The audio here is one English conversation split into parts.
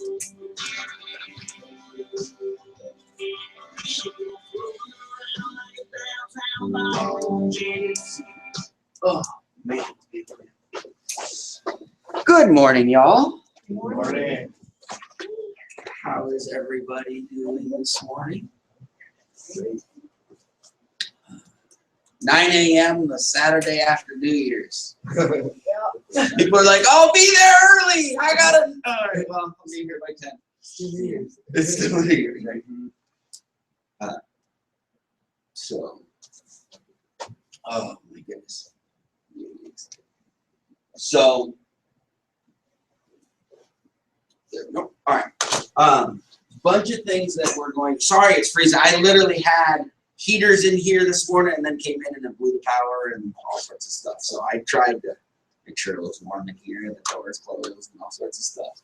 Oh, man. Good morning, y'all. Good morning. How is everybody doing this morning? 9 a.m. the Saturday after New Year's. People are like, "I'll be there early. I gotta." All right, well, I'll be here by 10. It's still here, right? So, oh my goodness. So, no, all right. Bunch of things that we're going. Sorry, it's freezing. I literally had heaters in here this morning, and then came in and it blew the power and all sorts of stuff. So I tried to make sure it was warm in here, and the doors closed, and all sorts of stuff.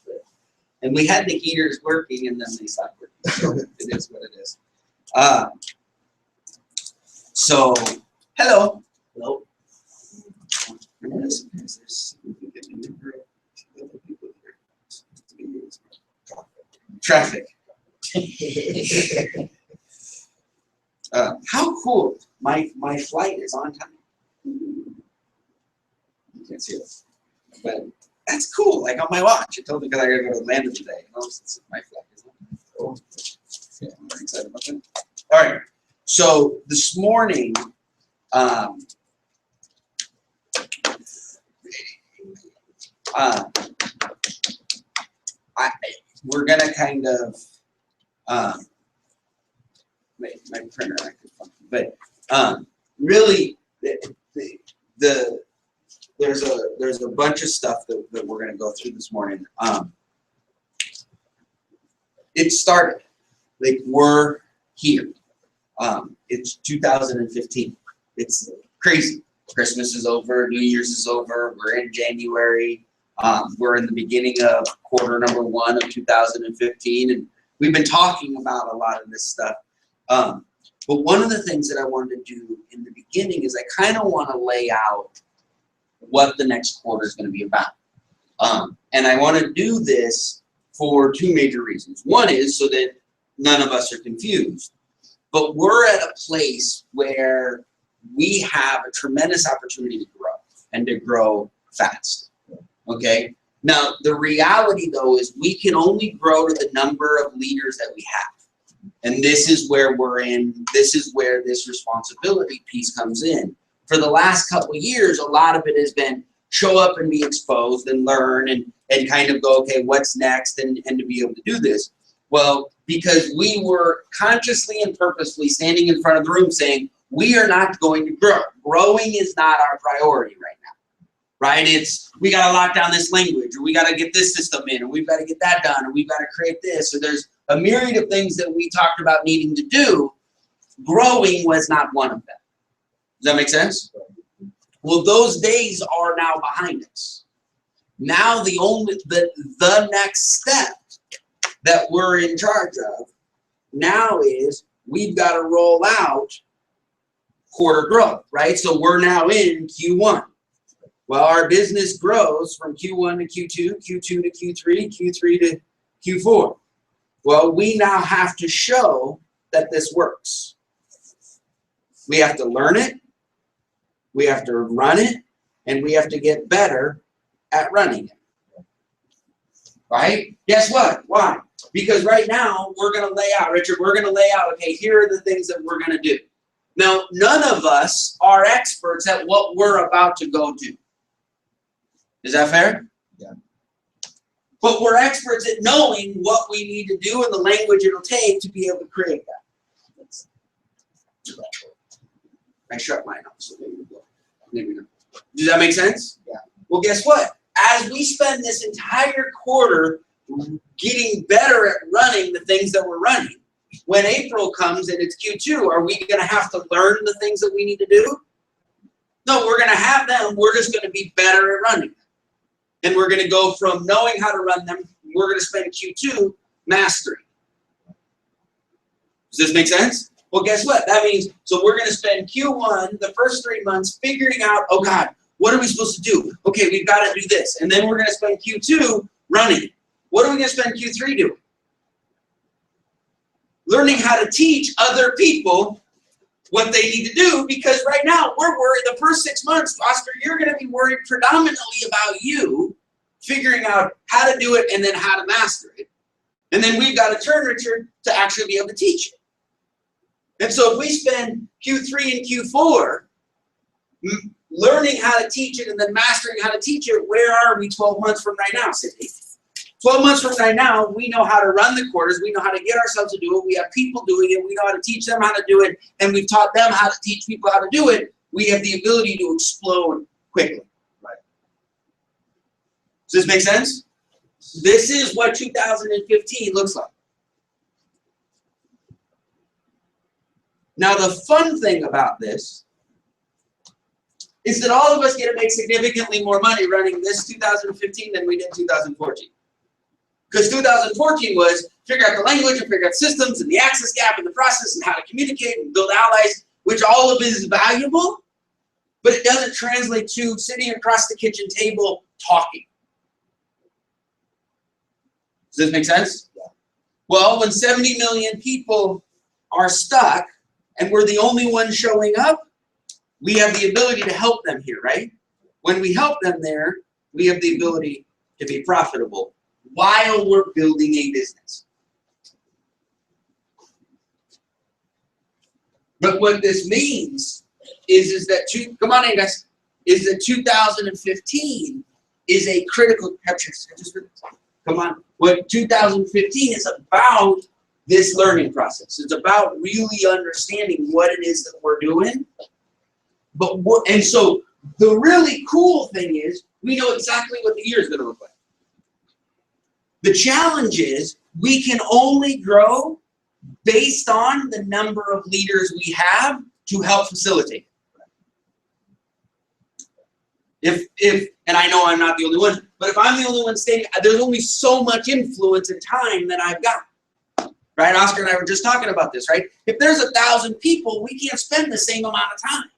And we had the heaters working, and then they stopped working. So it is what it is. So, hello. Hello. Traffic. How cool. My flight is on time. You can't see it. But that's cool. Like on my watch. It told me because I gotta go to Atlanta today. You know, since my flight is on time. Oh. Yeah, I'm very excited about that. All right. So this morning, we're gonna kind of my printer acted funky, but really there's a bunch of stuff that we're gonna go through this morning. It started like we're here. It's 2015. It's crazy. Christmas is over. New Year's is over. We're in January. We're in the beginning of quarter number 1 of 2015, and we've been talking about a lot of this stuff. But one of the things that I wanted to do in the beginning is I kind of want to lay out what the next quarter is going to be about. And I want to do this for 2 major reasons. One is so that none of us are confused. But we're at a place where we have a tremendous opportunity to grow and to grow fast. Okay? Now, the reality, though, is we can only grow to the number of leaders that we have. And this is where we're in. This is where this responsibility piece comes in. For the last couple of years, a lot of it has been show up and be exposed and learn and kind of go, okay, what's next, and to be able to do this. Well, because we were consciously and purposefully standing in front of the room saying, we are not going to grow. Growing is not our priority right now, right? It's, we got to lock down this language, or we got to get this system in, or we've got to get that done, or we've got to create this. So there's a myriad of things that we talked about needing to do. Growing was not one of them. Does that make sense? Well, those days are now behind us. Now the next step that we're in charge of now is we've got to roll out quarter growth, right? So we're now in Q1. Well, our business grows from Q1 to Q2, Q2 to Q3, Q3 to Q4. Well, we now have to show that this works. We have to learn it, we have to run it, and we have to get better at running it. Right? Guess what? Why? Because right now, we're going to lay out, Richard, we're going to lay out, okay, here are the things that we're going to do. Now, none of us are experts at what we're about to go do. Is that fair? Yeah. But we're experts at knowing what we need to do and the language it'll take to be able to create that. I shut mine off, so maybe not. Does that make sense? Yeah. Well, guess what? As we spend this entire quarter getting better at running the things that we're running, when April comes and it's Q2, are we going to have to learn the things that we need to do? No, we're going to have them. We're just going to be better at running them. And we're going to go from knowing how to run them, we're going to spend Q2 mastering. Does this make sense? Well, guess what? That means, so we're going to spend Q1, the first 3 months, figuring out, oh God, what are we supposed to do? Okay, we've got to do this. And then we're going to spend Q2 running. What are we going to spend Q3 doing? Learning how to teach other people what they need to do, because right now we're worried. The first 6 months, Oscar, you're going to be worried predominantly about you figuring out how to do it and then how to master it. And then we've got to turn Richard to actually be able to teach it. And so if we spend Q3 and Q4 learning how to teach it and then mastering how to teach it, where are we 12 months from right now, Cindy? 12 months from right now, we know how to run the quarters. We know how to get ourselves to do it. We have people doing it. We know how to teach them how to do it. And we've taught them how to teach people how to do it. We have the ability to explode quickly. Right. Does this make sense? This is what 2015 looks like. Now, the fun thing about this is that all of us get to make significantly more money running this 2015 than we did 2014. Because 2014 was figure out the language and figure out systems and the access gap and the process and how to communicate and build allies, which all of it is valuable, but it doesn't translate to sitting across the kitchen table talking. Does this make sense? Yeah. Well, when 70 million people are stuck and we're the only ones showing up, we have the ability to help them here, right? When we help them there, we have the ability to be profitable while we're building a business. But what this means is that, come on in guys, is that 2015 is a critical, come on, what 2015 is about this learning process. It's about really understanding what it is that we're doing. And so the really cool thing is we know exactly what the year is going to look like. The challenge is we can only grow based on the number of leaders we have to help facilitate. And I know I'm not the only one, but if I'm the only one standing, there's only so much influence and time that I've got. Right? Oscar and I were just talking about this, right? If there's 1,000 people, we can't spend the same amount of time.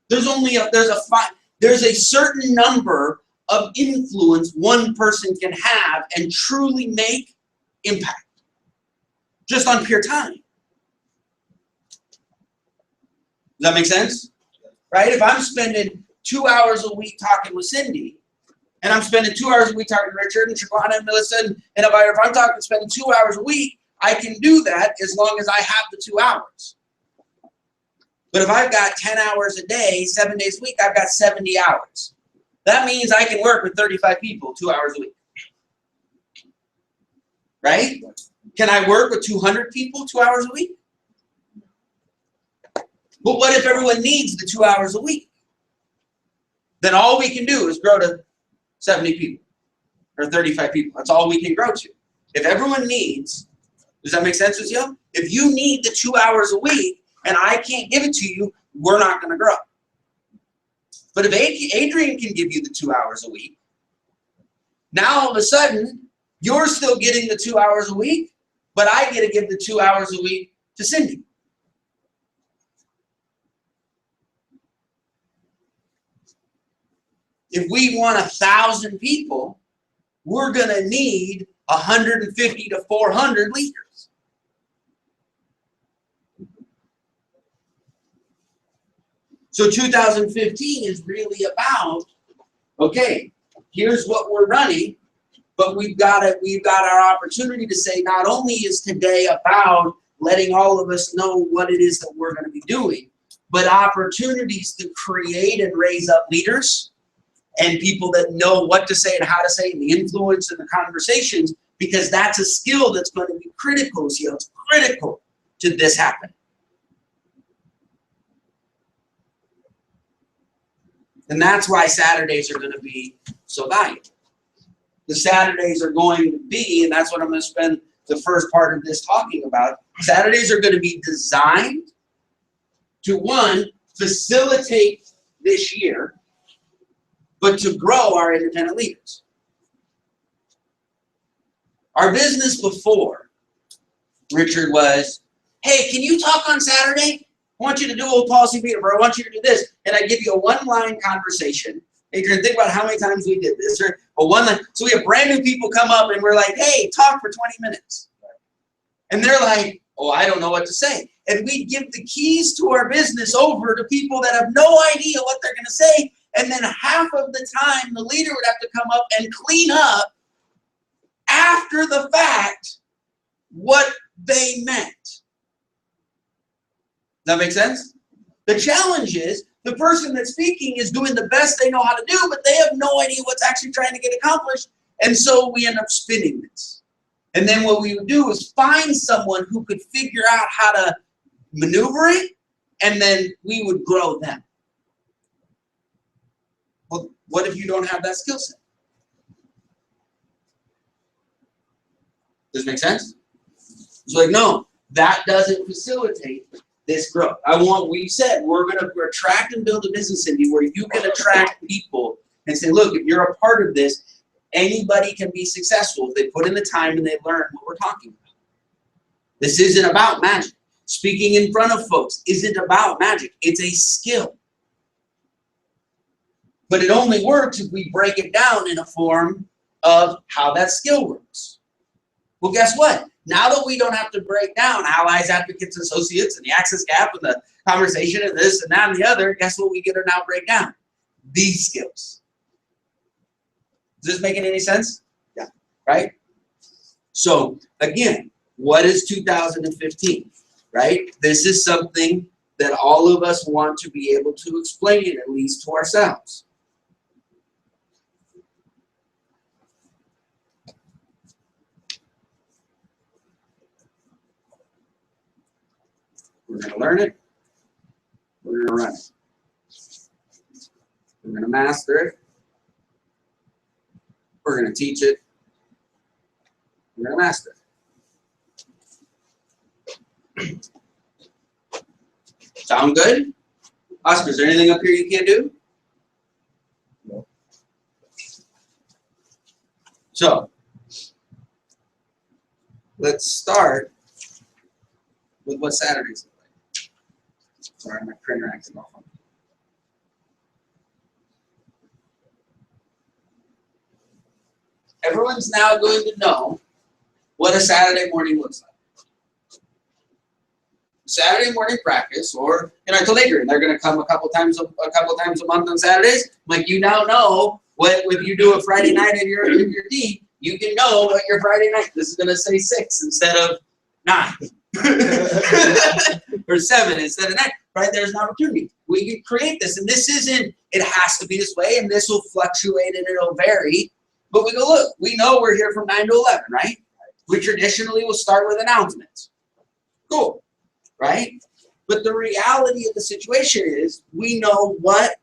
There's a certain number of influence one person can have and truly make impact just on pure time. Does that make sense? Right? If I'm spending 2 hours a week talking with Cindy, and I'm spending 2 hours a week talking to Richard and Shaquana and Melissa, and if I'm spending 2 hours a week, I can do that as long as I have the 2 hours. But if I've got 10 hours a day, 7 days a week, I've got 70 hours. That means I can work with 35 people 2 hours a week. Right? Can I work with 200 people 2 hours a week? But what if everyone needs the 2 hours a week? Then all we can do is grow to 70 people or 35 people. That's all we can grow to. If everyone needs, does that make sense with you? If you need the 2 hours a week and I can't give it to you, we're not going to grow. But if Adrian can give you the 2 hours a week, now all of a sudden, you're still getting the 2 hours a week, but I get to give the 2 hours a week to Cindy. If we want 1,000 people, we're going to need 150 to 400 leaders. So 2015 is really about, okay, here's what we're running, but we've got our opportunity to say not only is today about letting all of us know what it is that we're going to be doing, but opportunities to create and raise up leaders and people that know what to say and how to say and the influence and the conversations, because that's a skill that's going to be critical. See, it's critical to this happening. And that's why Saturdays are going to be so valuable. The Saturdays are going to be, and that's what I'm going to spend the first part of this talking about, Saturdays are going to be designed to, one, facilitate this year, but to grow our independent leaders. Our business before, Richard, was, hey, can you talk on Saturday? I want you to do a policy meeting, or I want you to do this. And I give you a one-line conversation Adrian, think about how many times we did this. So we have brand new people come up and we're like, hey, talk for 20 minutes. And they're like, oh, I don't know what to say. And we give the keys to our business over to people that have no idea what they're going to say. And then half of the time, the leader would have to come up and clean up after the fact what they meant. Does that make sense? The challenge is the person that's speaking is doing the best they know how to do, but they have no idea what's actually trying to get accomplished. And so we end up spinning this. And then what we would do is find someone who could figure out how to maneuver it, and then we would grow them. Well, what if you don't have that skill set? Does it make sense? It's like, no, that doesn't facilitate this growth. We said we're going to attract and build a business in you where you can attract people and say, look, if you're a part of this, anybody can be successful if they put in the time and they learn what we're talking about. This isn't about magic. Speaking in front of folks isn't about magic. It's a skill. But it only works if we break it down in a form of how that skill works. Well, guess what? Now that we don't have to break down allies, advocates, associates, and the access gap and the conversation and this and that and the other, guess what we get to now break down? These skills. Is this making any sense? Yeah. Right? So, again, what is 2015? Right? This is something that all of us want to be able to explain, at least to ourselves. We're going to learn it. We're going to run it. We're going to master it. We're going to teach it. We're going to master it. Sound good? Oscar, is there anything up here you can't do? No. So, let's start with what Saturdays look like. Sorry, my printer acted off on me. Everyone's now going to know what a Saturday morning looks like. Saturday morning practice, or I told Adrian they're going to come a couple times a month on Saturdays. Like, you now know what if you do a Friday night in your D, you can know what your Friday night. This is going to say 6 instead of 9, or 7 instead of 9. Right? There's an opportunity. We can create this, and this isn't. It has to be this way, and this will fluctuate and it'll vary. But we go, look, we know we're here from 9 to 11, right? We traditionally will start with announcements. Cool. Right? But the reality of the situation is we know what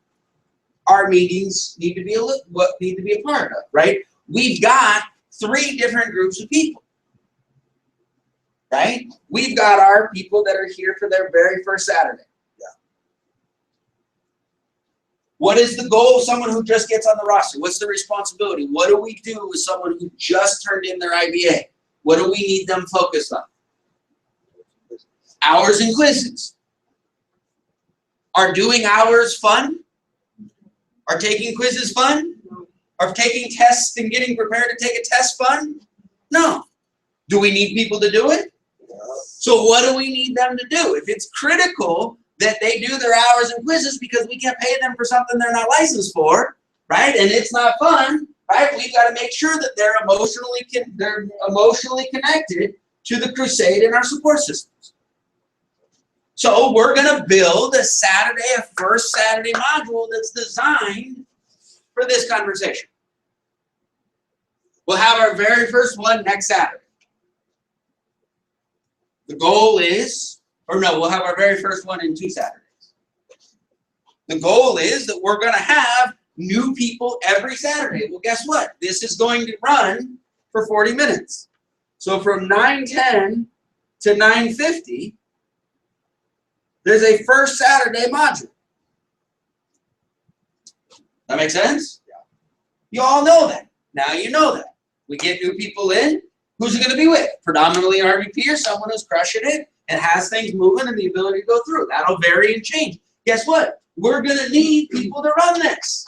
our meetings need to be a part of, right? We've got 3 different groups of people, right? We've got our people that are here for their very first Saturday. Yeah. What is the goal of someone who just gets on the roster? What's the responsibility? What do we do with someone who just turned in their IBA? What do we need them focused on? Hours and quizzes. Are doing hours fun? Are taking quizzes fun? Are taking tests and getting prepared to take a test fun? No. Do we need people to do it? So what do we need them to do? If it's critical that they do their hours and quizzes because we can't pay them for something they're not licensed for, right? And it's not fun, right? We've got to make sure that they're emotionally connected to the crusade and our support systems. So we're going to build a first Saturday module that's designed for this conversation. We'll have our very first one next Saturday. The goal is, we'll have our very first one in 2 Saturdays. The goal is that we're going to have new people every Saturday. Well, guess what? This is going to run for 40 minutes. So from 9:10 to 9:50, there's a first Saturday module. That make sense? Yeah. You all know that. Now you know that. We get new people in. Who's it going to be with? Predominantly an RVP or someone who's crushing it and has things moving and the ability to go through. That'll vary and change. Guess what? We're going to need people to run this.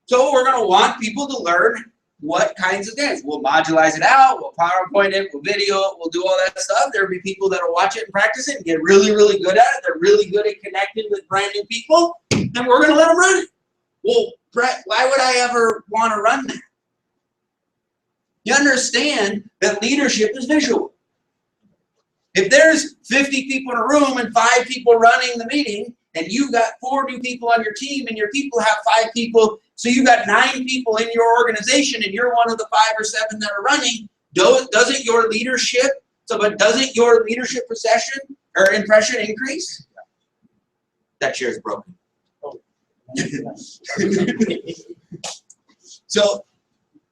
So we're going to want people to learn what kinds of dance. We'll modularize it out, we'll PowerPoint it, we'll video it, we'll do all that stuff. There'll be people that'll watch it and practice it and get really, really good at it. They're really good at connecting with brand new people, and we're going to let them run it. Well, Brett, why would I ever want to run that? You understand that leadership is visual. If there's 50 people in a room and 5 people running the meeting, and you've got 4 new people on your team, and your people have 5 people, so you've got 9 people in your organization, and you're one of the 5 or 7 that are running, doesn't your leadership procession or impression increase? That chair is broken. So,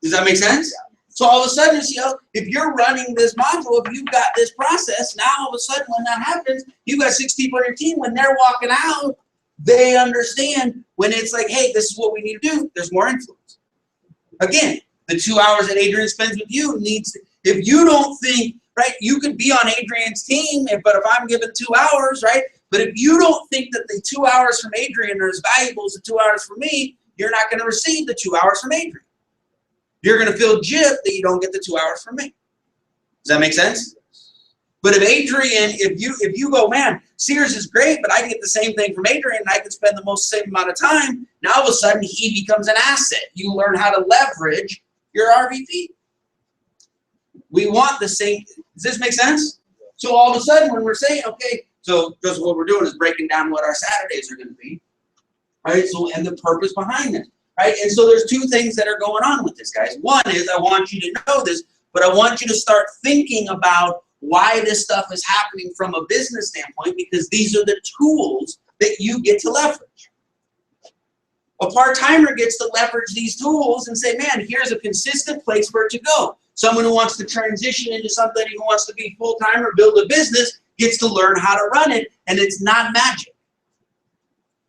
does that make sense? So all of a sudden, you see, if you're running this module, if you've got this process, now all of a sudden when that happens, you've got 6 people on your team. When they're walking out, they understand when it's like, hey, this is what we need to do, there's more influence. Again, the 2 hours that Adrian spends with you needs to, if you don't think, right, you could be on Adrian's team, but if I'm given 2 hours, right, but if you don't think that the 2 hours from Adrian are as valuable as the 2 hours from me, you're not going to receive the 2 hours from Adrian. You're going to feel gypped that you don't get the 2 hours from me. Does that make sense? But if Adrian, if you go, man, Sears is great, but I get the same thing from Adrian, and I can spend the same amount of time, now all of a sudden he becomes an asset. You learn how to leverage your RVP. We want the same. Does this make sense? So all of a sudden when we're saying, okay, so just what we're doing is breaking down what our Saturdays are going to be, right? So, and the purpose behind it. Right? And so there's 2 things that are going on with this, guys. One is I want you to know this, but I want you to start thinking about why this stuff is happening from a business standpoint, because these are the tools that you get to leverage. A part-timer gets to leverage these tools and say, man, here's a consistent place for it to go. Someone who wants to transition into something, who wants to be full-time or build a business, gets to learn how to run it, and it's not magic.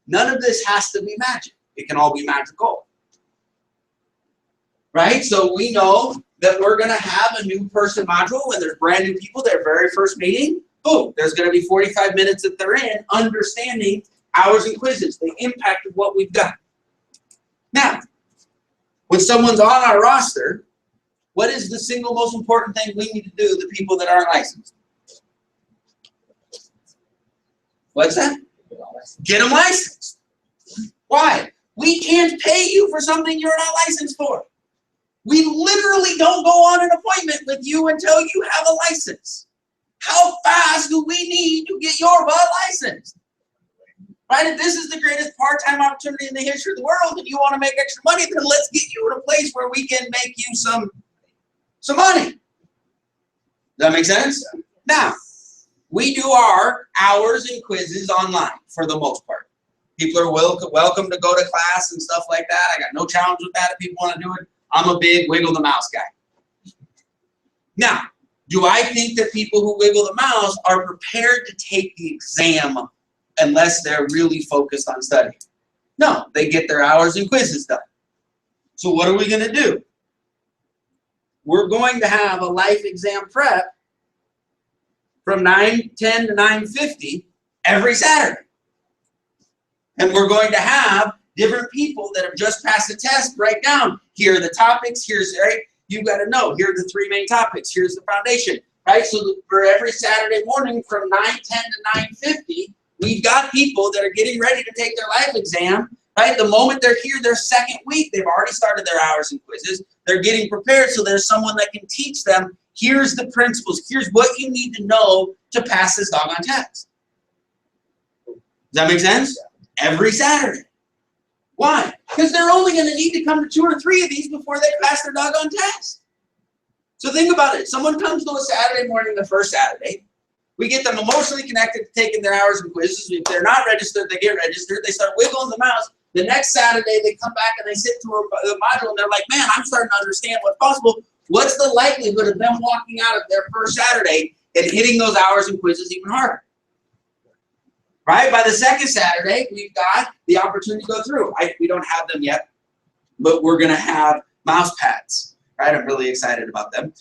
None of this has to be magic. It can all be magical, right? So we know that we're going to have a new person module when there's brand new people, their very first meeting. Boom, there's going to be 45 minutes that they're in understanding hours and quizzes, the impact of what we've done. Now, when someone's on our roster, what is the single most important thing we need to do, the people that aren't licensed? What's that? Get them licensed. Why? We can't pay you for something you're not licensed for. We literally don't go on an appointment with you until you have a license. How fast do we need to get your butt licensed? Right? If this is the greatest part-time opportunity in the history of the world and you want to make extra money, then let's get you in a place where we can make you some money. Does that make sense? Now, we do our hours and quizzes online for the most part. People are welcome to go to class and stuff like that. I got no challenge with that if people want to do it. I'm a big wiggle the mouse guy. Now, do I think that people who wiggle the mouse are prepared to take the exam unless they're really focused on studying? No, they get their hours and quizzes done. So what are we going to do? We're going to have a life exam prep from 9:10 to 9:50 every Saturday. And we're going to have different people that have just passed the test write down, here are the topics, here's, right? You've got to know, here are the 3 main topics, here's the foundation, right? So for every Saturday morning from 9:10 to 9:50, we've got people that are getting ready to take their life exam, right? The moment they're here, their second week, they've already started their hours and quizzes. They're getting prepared, so there's someone that can teach them, here's the principles, here's what you need to know to pass this doggone test. Does that make sense? Every Saturday. Why? Because they're only going to need to come to 2 or 3 of these before they pass their doggone test. So think about it. Someone comes to a Saturday morning, the first Saturday. We get them emotionally connected to taking their hours and quizzes. If they're not registered, they get registered. They start wiggling the mouse. The next Saturday, they come back and they sit through the module, and they're like, man, I'm starting to understand what's possible. What's the likelihood of them walking out of their first Saturday and hitting those hours and quizzes even harder? Right? By the second Saturday, we've got the opportunity to go through. We don't have them yet, but we're going to have mouse pads. Right? I'm really excited about them.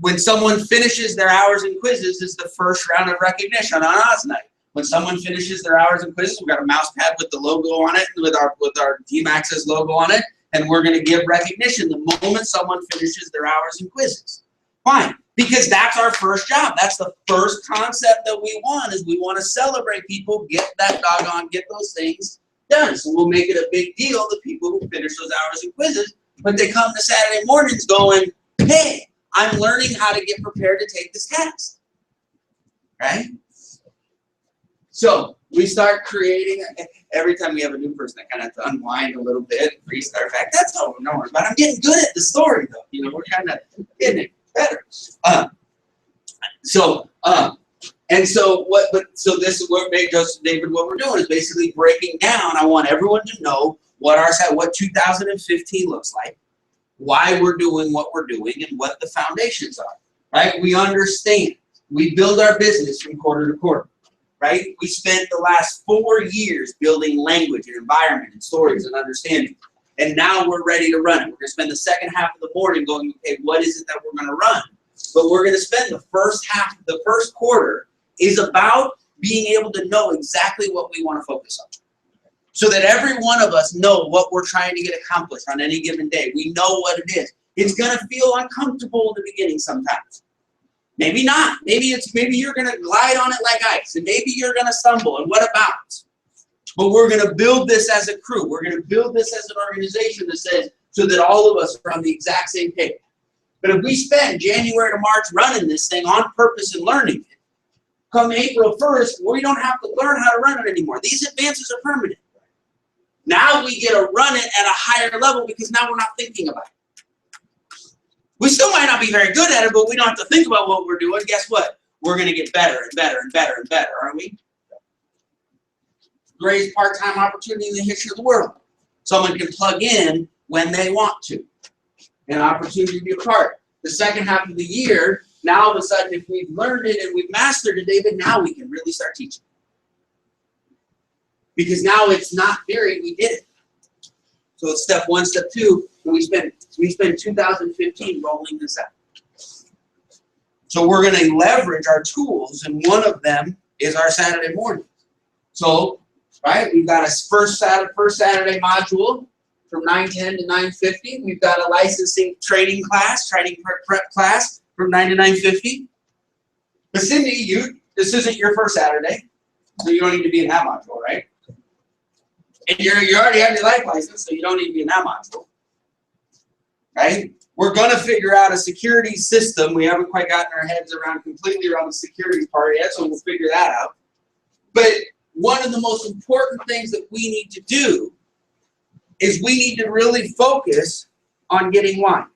When someone finishes their hours and quizzes, is the first round of recognition on AAA'z night. When someone finishes their hours and quizzes, we've got a mouse pad with the logo on it, with our Team Access logo on it, and we're going to give recognition the moment someone finishes their hours and quizzes. Why? Because that's our first job. That's the first concept that we want, is we want to celebrate people, get those things done. So we'll make it a big deal, the people who finish those hours and quizzes, but they come to Saturday mornings going, hey, I'm learning how to get prepared to take this test. Right? So we start creating, every time we have a new person, I kind of have to unwind a little bit, restart back. That's all we're knowing. But I'm getting good at the story, though. You know, we're kind of getting it better. So this is what made Joseph David, what we're doing is basically breaking down. I want everyone to know what 2015 looks like, why we're doing what we're doing, and what the foundations are. Right? We understand. We build our business from quarter to quarter. Right? We spent the last 4 years building language and environment and stories and understanding. And now we're ready to run it. We're going to spend the second half of the morning going, okay, what is it that we're going to run? But we're going to spend the first quarter is about being able to know exactly what we want to focus on. So that every one of us know what we're trying to get accomplished on any given day. We know what it is. It's going to feel uncomfortable in the beginning sometimes. Maybe not. Maybe you're going to glide on it like ice, and maybe you're going to stumble, and what about? But we're going to build this as a crew. We're going to build this as an organization that says, so that all of us are on the exact same page. But if we spend January to March running this thing on purpose and learning it, come April 1st, we don't have to learn how to run it anymore. These advances are permanent. Now we get to run it at a higher level because now we're not thinking about it. We still might not be very good at it, but we don't have to think about what we're doing. Guess what? We're going to get better and better and better and better, aren't we? Greatest part-time opportunity in the history of the world. Someone can plug in when they want to. An opportunity to be a part. The second half of the year, now all of a sudden, if we've learned it and we've mastered it, David, now we can really start teaching. Because now it's not theory, we did it. So it's step one, step two, and we spend 2015 rolling this out. So we're going to leverage our tools, and one of them is our Saturday morning. So, right, we've got a first Saturday module from 9:10 to 9:50. We've got a licensing training prep class from 9 to 9:50. But Cindy, this isn't your first Saturday, so you don't need to be in that module, right? And you already have your life license, so you don't need to be in that module, right? We're going to figure out a security system. We haven't quite gotten our heads completely around the security part yet, so we'll figure that out. But one of the most important things that we need to do is we need to really focus on getting why.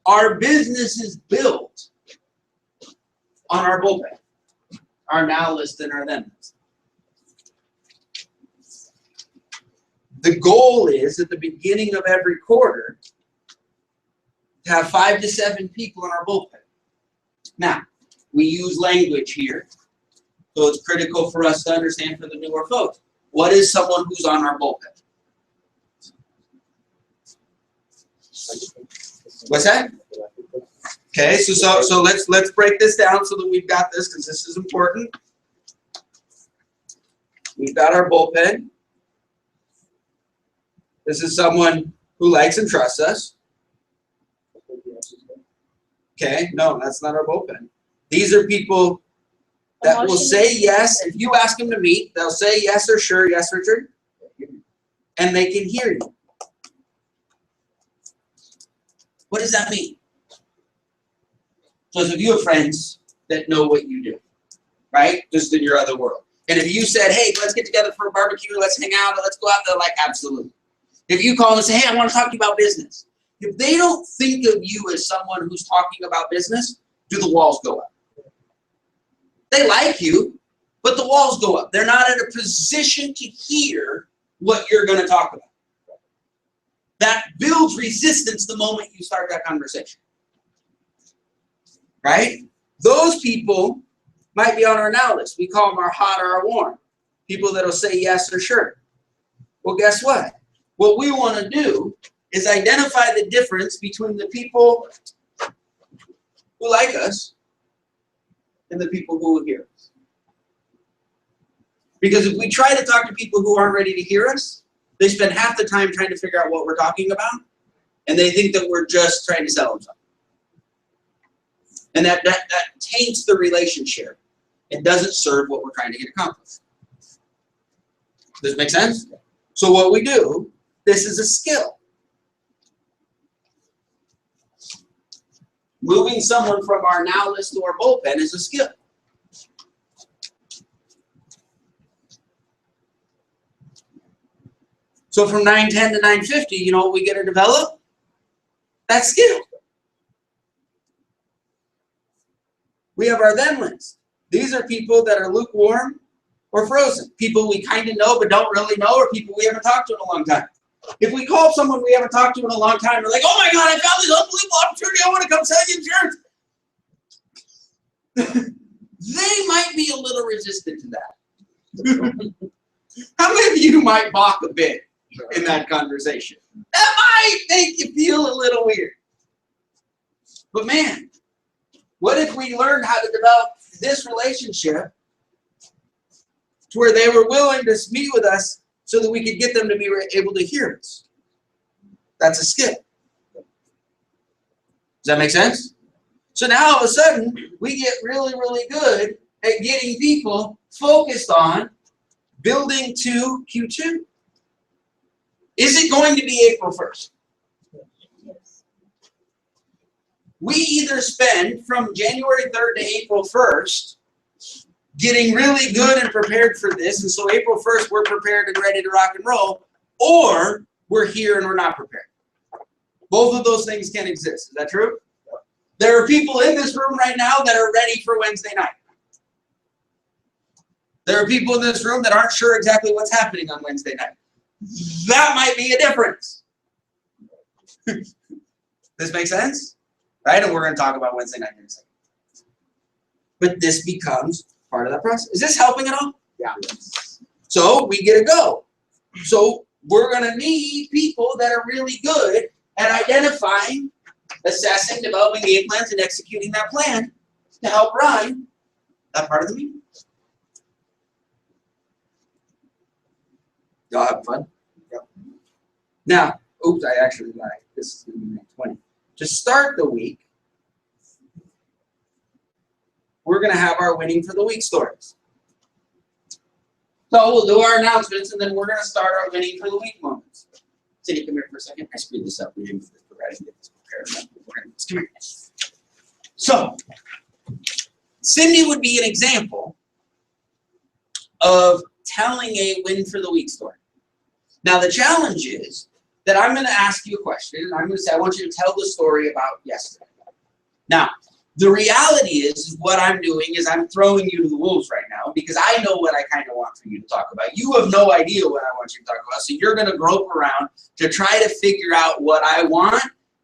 Our business is built on our bullpen, our now list and our then list. The goal is at the beginning of every quarter to have 5 to 7 people in our bullpen. Now, we use language here, so it's critical for us to understand for the newer folks. What is someone who's on our bullpen? What's that? Okay, so let's break this down so that we've got this, because this is important. We've got our bullpen. This is someone who likes and trusts us. Okay, no, that's not our bullpen. These are people that will say yes. If you ask them to meet, they'll say yes or sure, yes, Richard, and they can hear you. What does that mean? So if you have friends that know what you do, right? Just in your other world. And if you said, hey, let's get together for a barbecue, let's hang out, let's go out there, like, absolutely. If you call them and say, hey, I want to talk to you about business. If they don't think of you as someone who's talking about business, do the walls go up? They like you, but the walls go up. They're not in a position to hear what you're going to talk about. That builds resistance the moment you start that conversation. Right? Those people might be on our now list. We call them our hot or our warm. People that'll say yes or sure. Well, guess what? What we want to do is identify the difference between the people who like us and the people who will hear us. Because if we try to talk to people who aren't ready to hear us, they spend half the time trying to figure out what we're talking about, and they think that we're just trying to sell them something. And that taints the relationship and doesn't serve what we're trying to get accomplished. Does this make sense? So what we do, this is a skill. Moving someone from our now list to our bullpen is a skill. So from 9:10 to 9:50, you know what we get to develop? That skill. We have our then list. These are people that are lukewarm or frozen. People we kind of know but don't really know, or people we haven't talked to in a long time. If we call someone we haven't talked to in a long time, we're like, oh my God, I found this unbelievable opportunity. I want to come sell you insurance. They might be a little resistant to that. How many of you might balk a bit in that conversation? That might make you feel a little weird. But man, what if we learned how to develop this relationship to where they were willing to meet with us so that we could get them to be able to hear us? That's a skill. Does that make sense? So now all of a sudden, we get really, really good at getting people focused on building to Q2. Is it going to be April 1st? Yes. We either spend from January 3rd to April 1st getting really good and prepared for this, and so April 1st we're prepared and ready to rock and roll, or we're here and we're not prepared. Both of those things can exist. Is that true? There are people in this room right now that are ready for Wednesday night. There are people in this room that aren't sure exactly what's happening on Wednesday night. That might be a difference. This makes sense? Right? And we're going to talk about Wednesday night in a second. But this becomes part of that process. Is this helping at all? Yeah. So we get to go. So we're going to need people that are really good at identifying, assessing, developing game plans, and executing that plan to help run that part of the meeting. Y'all have fun? Yep. Now, oops, I actually lied. This is going to be May 20. To start the week, we're going to have our winning for the week stories. So we'll do our announcements, and then we're going to start our winning for the week moments. Cindy, come here for a second. I screwed this up. We didn't get this prepared. Come here. So, Cindy would be an example of telling a win for the week story. Now, the challenge is that I'm going to ask you a question, and I'm going to say, I want you to tell the story about yesterday. Now, the reality is what I'm doing is I'm throwing you to the wolves right now because I know what I kind of want for you to talk about. You have no idea what I want you to talk about, so you're going to grope around to try to figure out what I want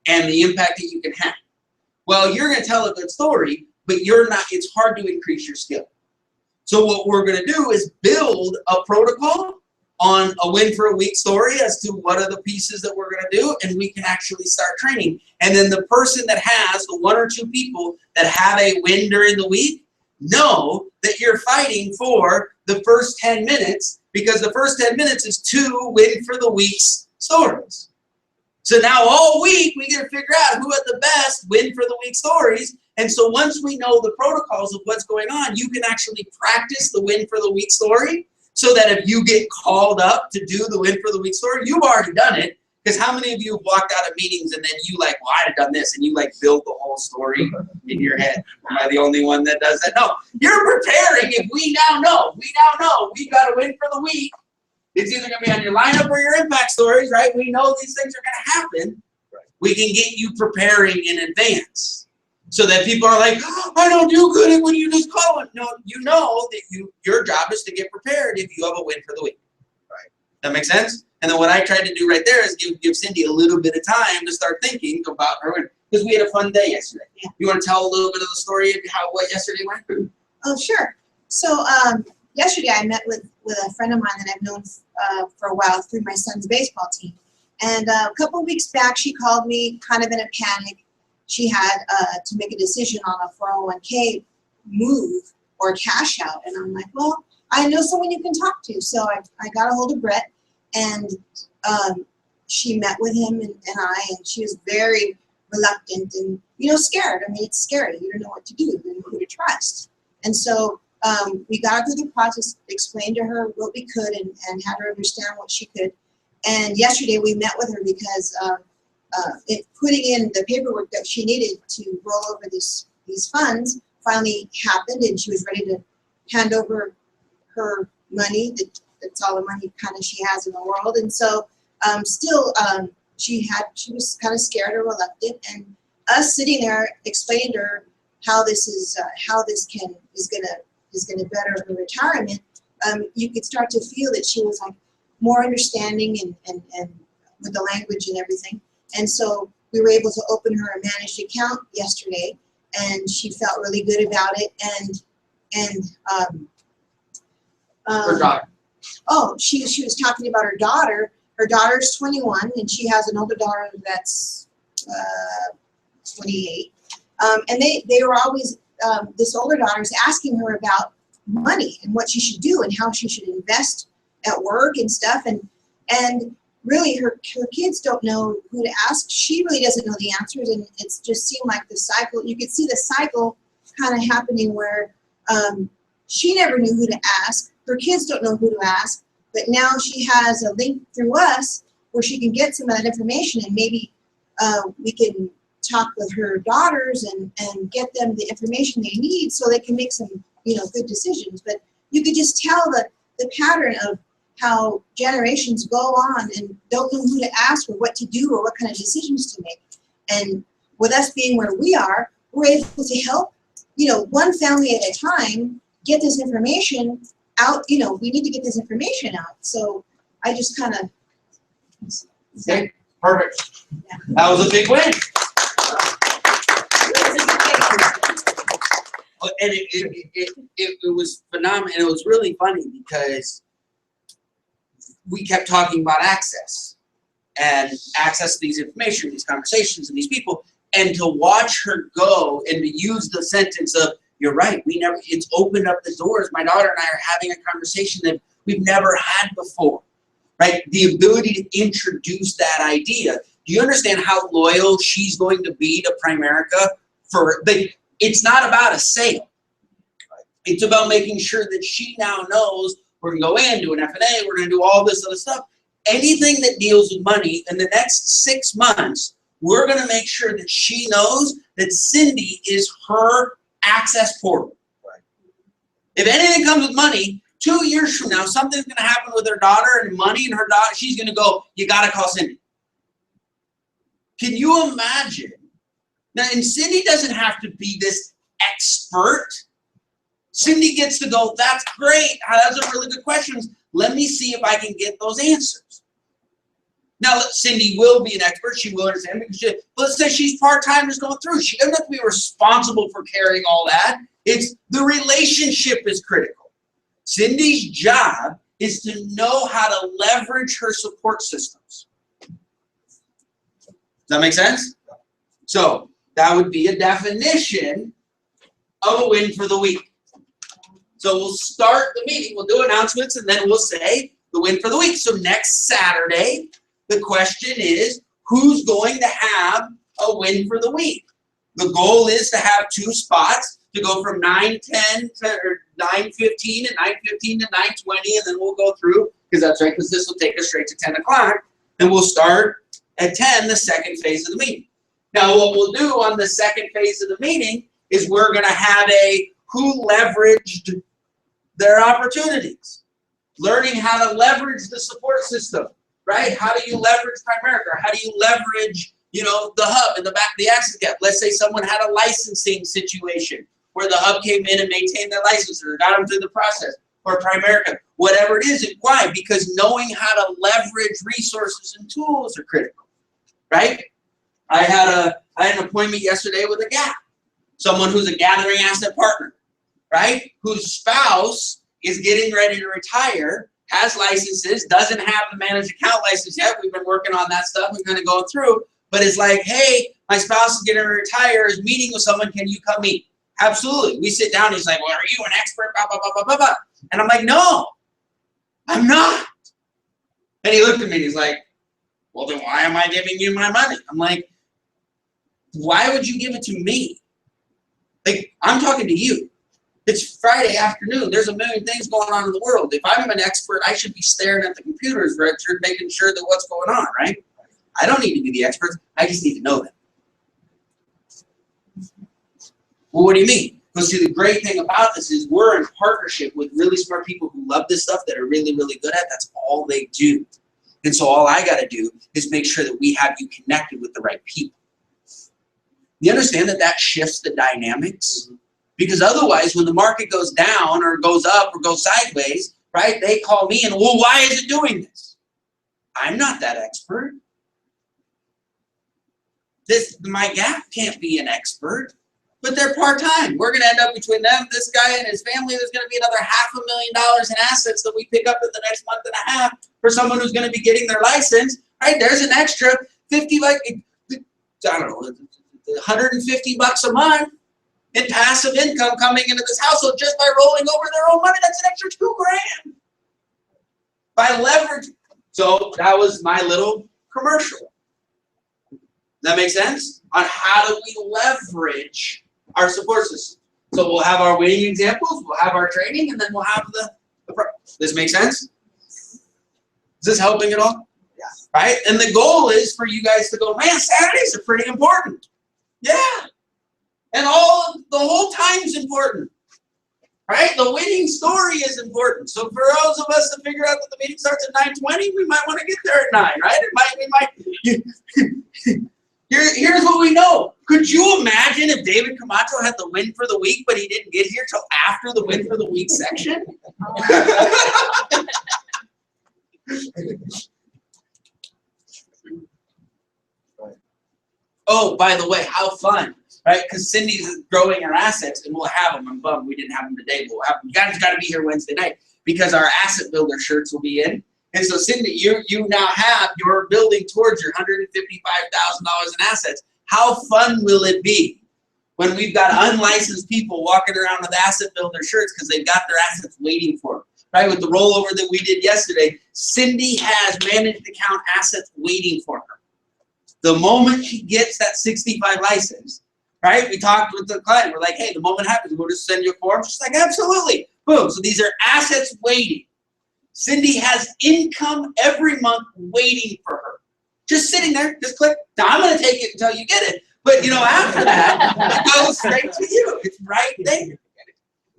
and the impact that you can have. Well, you're going to tell a good story, but you're not. It's hard to increase your skill. So what we're going to do is build a protocol on a win for a week story as to what are the pieces that we're going to do, and we can actually start training. And then the person that has the 1 or 2 people that have a win during the week know that you're fighting for the first 10 minutes because the first 10 minutes is 2 win for the week's stories. So now all week we get to figure out who had the best win for the week stories. And so once we know the protocols of what's going on, you can actually practice the win for the week story so that if you get called up to do the win for the week story, you've already done it. Because how many of you have walked out of meetings and then you like, well, I'd have done this, and you like build the whole story in your head? Am I the only one that does that? No, you're preparing. If we now know we got a win for the week. It's either going to be on your lineup or your impact stories, right? We know these things are going to happen. Right. We can get you preparing in advance so that people are like, oh, I don't do good at when you just call it. No, you know that your job is to get prepared if you have a win for the week. Right. That makes sense? And then what I tried to do right there is give Cindy a little bit of time to start thinking about her win. Because we had a fun day yesterday. Yeah. You want to tell a little bit of the story of what yesterday went? Oh, sure. So yesterday I met with a friend of mine that I've known for a while through my son's baseball team. And a couple of weeks back, she called me kind of in a panic. She had to make a decision on a 401k move or cash out. And I'm like, well, I know someone you can talk to. So I got a hold of Brett, and she met with him and she was very reluctant and, scared. I mean, it's scary. You don't know what to do. You don't know who to trust. And so we got through the process, explained to her what we could and had her understand what she could. And yesterday we met with her because putting in the paperwork that she needed to roll over these funds finally happened, and she was ready to hand over her money. That's all the money kind of she has in the world. And so she was kind of scared or reluctant, and us sitting there explaining to her how this is gonna better her retirement. You could start to feel that she was like more understanding and with the language and everything. And so we were able to open her a managed account yesterday, and she felt really good about it. Her daughter. Oh, she was talking about her daughter. Her daughter's 21, and she has an older daughter that's 28. And they were always, this older daughter is asking her about money and what she should do and how she should invest at work and stuff. And really her kids don't know who to ask. She really doesn't know the answers, and it's just seemed like the cycle. You could see the cycle kind of happening where she never knew who to ask. Her kids don't know who to ask, but now she has a link through us where she can get some of that information, and maybe we can talk with her daughters and get them the information they need so they can make some good decisions. But you could just tell the pattern of how generations go on and don't know who to ask or what to do or what kind of decisions to make. And with us being where we are, we're able to help, one family at a time get this information out. We need to get this information out. So I just kind of. Okay, perfect. Yeah. That was a big win. And it was phenomenal, and it was really funny because we kept talking about access to these information, these conversations, and these people, and to watch her go and to use the sentence of, you're right, it's opened up the doors. My daughter and I are having a conversation that we've never had before, right? The ability to introduce that idea. Do you understand how loyal she's going to be to Primerica? It's not about a sale. It's about making sure that she now knows we're going to go in, do an F&A, we're going to do all this other stuff. Anything that deals with money in the next 6 months, we're going to make sure that she knows that Cindy is her access portal. Right. If anything comes with money, 2 years from now, something's going to happen with her daughter and money and her daughter, she's going to go, you got to call Cindy. Can you imagine? Now, and Cindy doesn't have to be this expert. Cindy gets to go, that's great. Those are really good questions. Let me see if I can get those answers. Now, Cindy will be an expert. She will understand because let's say she's part-time, just going through. She doesn't have to be responsible for carrying all that. It's the relationship is critical. Cindy's job is to know how to leverage her support systems. Does that make sense? So that would be a definition of a win for the week. So we'll start the meeting. We'll do announcements, and then we'll say the win for the week. So next Saturday, the question is, who's going to have a win for the week? The goal is to have 2 spots to go from 9:10 to 9:15 and 9:15 to 9:20, and then we'll go through, because that's right, because this will take us straight to 10 o'clock. And we'll start at 10, the second phase of the meeting. Now, what we'll do on the second phase of the meeting is we're going to have a who leveraged their opportunities. Learning how to leverage the support system, right? How do you leverage Primerica? How do you leverage, the hub in the back of the access gap? Let's say someone had a licensing situation where the hub came in and maintained their license or got them through the process, or Primerica, whatever it is. Why? Because knowing how to leverage resources and tools are critical, right? I had an appointment yesterday with a GAP, someone who's a gathering asset partner, right? Whose spouse is getting ready to retire, has licenses, doesn't have the managed account license yet. We've been working on that stuff. We're kind of going through, but it's like, hey, my spouse is getting ready to retire, is meeting with someone. Can you come meet? Absolutely. We sit down. He's like, well, are you an expert? Blah, blah, blah, blah, blah, blah. And I'm like, no, I'm not. And he looked at me and he's like, well, then why am I giving you my money? I'm like, why would you give it to me? Like, I'm talking to you. It's Friday afternoon. There's a million things going on in the world. If I'm an expert, I should be staring at the computers, Richard, making sure that what's going on, right? I don't need to be the expert. I just need to know them. Well, what do you mean? Because see, the great thing about this is we're in partnership with really smart people who love this stuff, that are really, really good at it. That's all they do. And so all I got to do is make sure that we have you connected with the right people. You understand that that shifts the dynamics? Because otherwise, when the market goes down or goes up or goes sideways, right, they call me and, well, why is it doing this? I'm not that expert. My gap can't be an expert, but they're part-time. We're going to end up between them, this guy and his family, there's going to be another $500,000 in assets that we pick up in the next month and a half for someone who's going to be getting their license, right? There's an extra 50, like, I don't know, $150 a month in passive income coming into this household just by rolling over their own money. That's an extra $2,000 by leverage. So that was my little commercial. That make sense? On how do we leverage our support system? So we'll have our winning examples, we'll have our training, and then we'll have the this make sense? Is this helping at all? Yeah. Right? And the goal is for you guys to go, man, Saturdays are pretty important. Yeah. And the whole time's important. Right? The winning story is important. So for those of us to figure out that the meeting starts at 9:20, we might want to get there at 9, right? Here's what we know. Could you imagine if David Camacho had the win for the week, but he didn't get here till after the win for the week section? Oh, by the way, how fun, right? Because Cindy's growing her assets, and we'll have them. I'm bummed we didn't have them today, but we'll have them. You guys got to be here Wednesday night because our asset builder shirts will be in. And so, Cindy, you now have your building towards your $155,000 in assets. How fun will it be when we've got unlicensed people walking around with asset builder shirts because they've got their assets waiting for them, right? With the rollover that we did yesterday, Cindy has managed account assets waiting for her. The moment she gets that 65 license, right? We talked with the client. We're like, hey, the moment happens, we'll just send you a form. She's like, absolutely. Boom. So these are assets waiting. Cindy has income every month waiting for her. Just sitting there, just click. Now, I'm going to take it until you get it. But, after that, it goes straight to you. It's right there.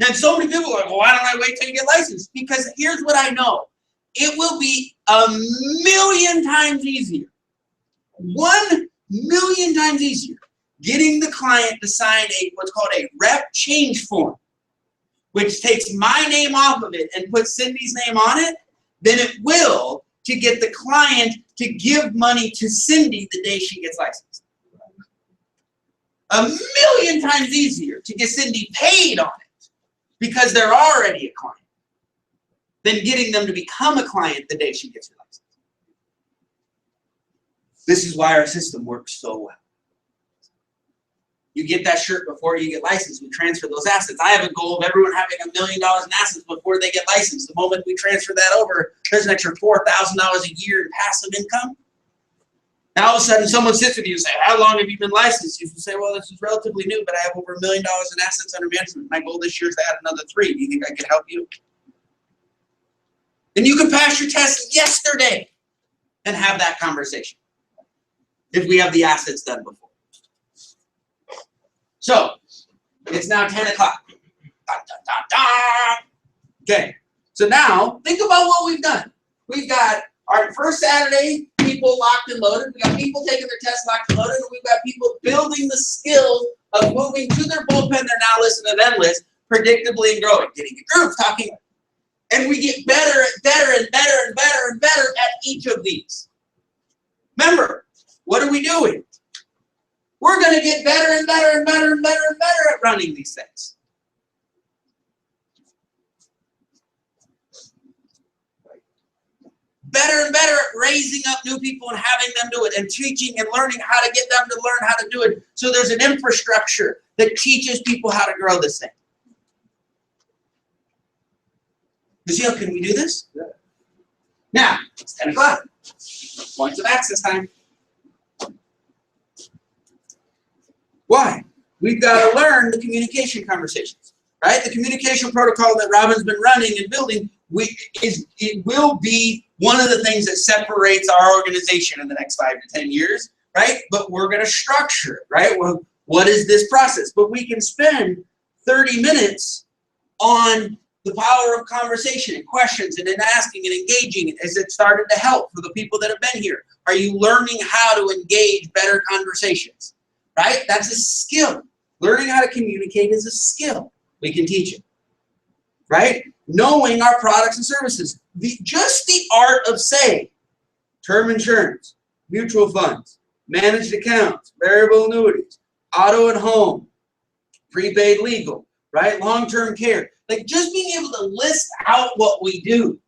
And so many people are like, well, why don't I wait till you get licensed? Because here's what I know. It will be 1,000,000 times easier. 1,000,000 times easier getting the client to sign what's called a rep change form, which takes my name off of it and puts Cindy's name on it, than it will to get the client to give money to Cindy the day she gets licensed. 1,000,000 times easier to get Cindy paid on it because they're already a client than getting them to become a client the day she gets her license. This is why our system works so well. You get that shirt before you get licensed. We transfer those assets. I have a goal of everyone having $1 million in assets before they get licensed. The moment we transfer that over, there's an extra $4,000 a year in passive income. Now all of a sudden someone sits with you and says, how long have you been licensed? You should say, well, this is relatively new, but I have over $1 million in assets under management. My goal this year is to add another 3. Do you think I can help you? And you can pass your test yesterday and have that conversation if we have the assets done before. So, it's now 10 o'clock. Okay, so now think about what we've done. We've got our first Saturday, people locked and loaded. We've got people taking their tests locked and loaded. And we've got people building the skills of moving to their bullpen, their now list, and then list, predictably and growing, getting in groups, talking. And we get better and better and better and better and better at each of these. Remember, what are we doing? We're going to get better and better and better and better and better at running these things. Better and better at raising up new people and having them do it and teaching and learning how to get them to learn how to do it. So there's an infrastructure that teaches people how to grow this thing. Lucille, can we do this? Yeah. Now, it's 10 o'clock. Points of access time. Why? We've got to learn the communication conversations, right? The communication protocol that Robin's been running and building, it will be one of the things that separates our organization in the next 5 to 10 years, right? But we're going to structure it, right? Well, what is this process? But we can spend 30 minutes on the power of conversation and questions and then asking and engaging. Has it started to help for the people that have been here? Are you learning how to engage better conversations? Right? That's a skill. Learning how to communicate is a skill. We can teach it. Right? Knowing our products and services. Just the art of saying term insurance, mutual funds, managed accounts, variable annuities, auto and home, prepaid legal, right? Long-term care. Like just being able to list out what we do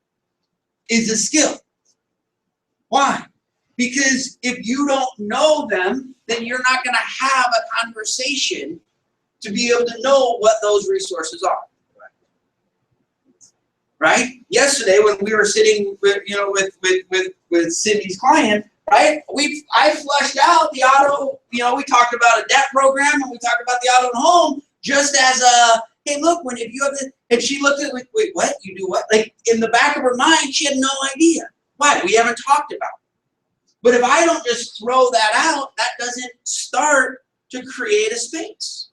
is a skill. Why? Because if you don't know them, then you're not going to have a conversation to be able to know what those resources are. Right? Yesterday, when we were sitting with, with Cindy's client, right? I flushed out the auto, we talked about a debt program and we talked about the auto and home just as a, hey, look, if you have this, and she looked at it like, wait, what? You do what? Like in the back of her mind, she had no idea. Why? We haven't talked about it. But if I don't just throw that out, that doesn't start to create a space.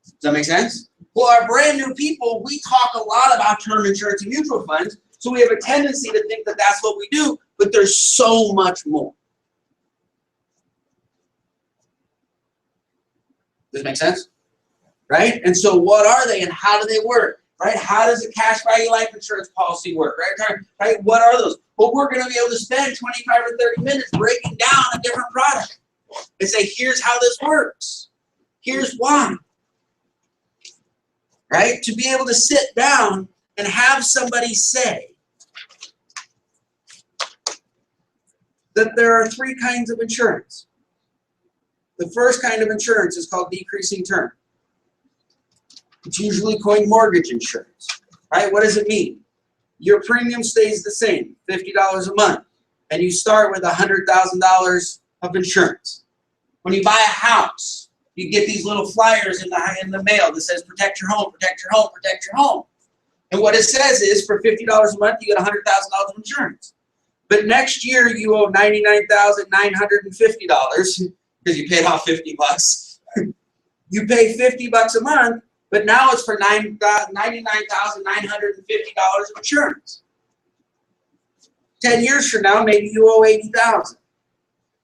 Does that make sense? Well, our brand new people, we talk a lot about term insurance and mutual funds, so we have a tendency to think that that's what we do, but there's so much more. Does it make sense? Right? And so what are they and how do they work? Right? How does a cash value life insurance policy work? Right? What are those? Well, we're going to be able to spend 25 or 30 minutes breaking down a different product and say, here's how this works. Here's why. Right? To be able to sit down and have somebody say that there are 3 kinds of insurance. The first kind of insurance is called decreasing term. It's usually coined mortgage insurance, right? What does it mean? Your premium stays the same, $50 a month, and you start with $100,000 of insurance. When you buy a house, you get these little flyers in the mail that says protect your home, protect your home, protect your home. And what it says is for $50 a month, you get $100,000 of insurance. But next year you owe $99,950 because you paid off 50 bucks. You pay 50 bucks a month, but now it's for $99,950 of insurance. 10 years from now, maybe you owe $80,000.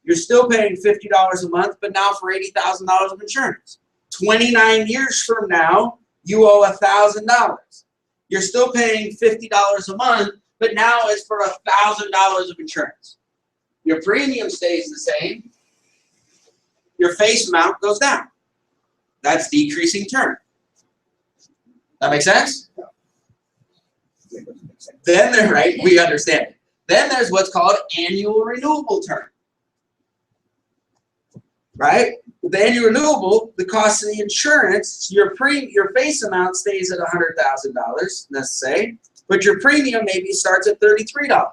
You're still paying $50 a month, but now for $80,000 of insurance. 29 years from now, you owe $1,000. You're still paying $50 a month, but now it's for $1,000 of insurance. Your premium stays the same. Your face amount goes down. That's decreasing term. That make sense? Then they're right, we understand it. Then there's what's called annual renewable term. Right? With the annual renewable, the cost of the insurance, your face amount stays at $100,000, let's say, but your premium maybe starts at $33.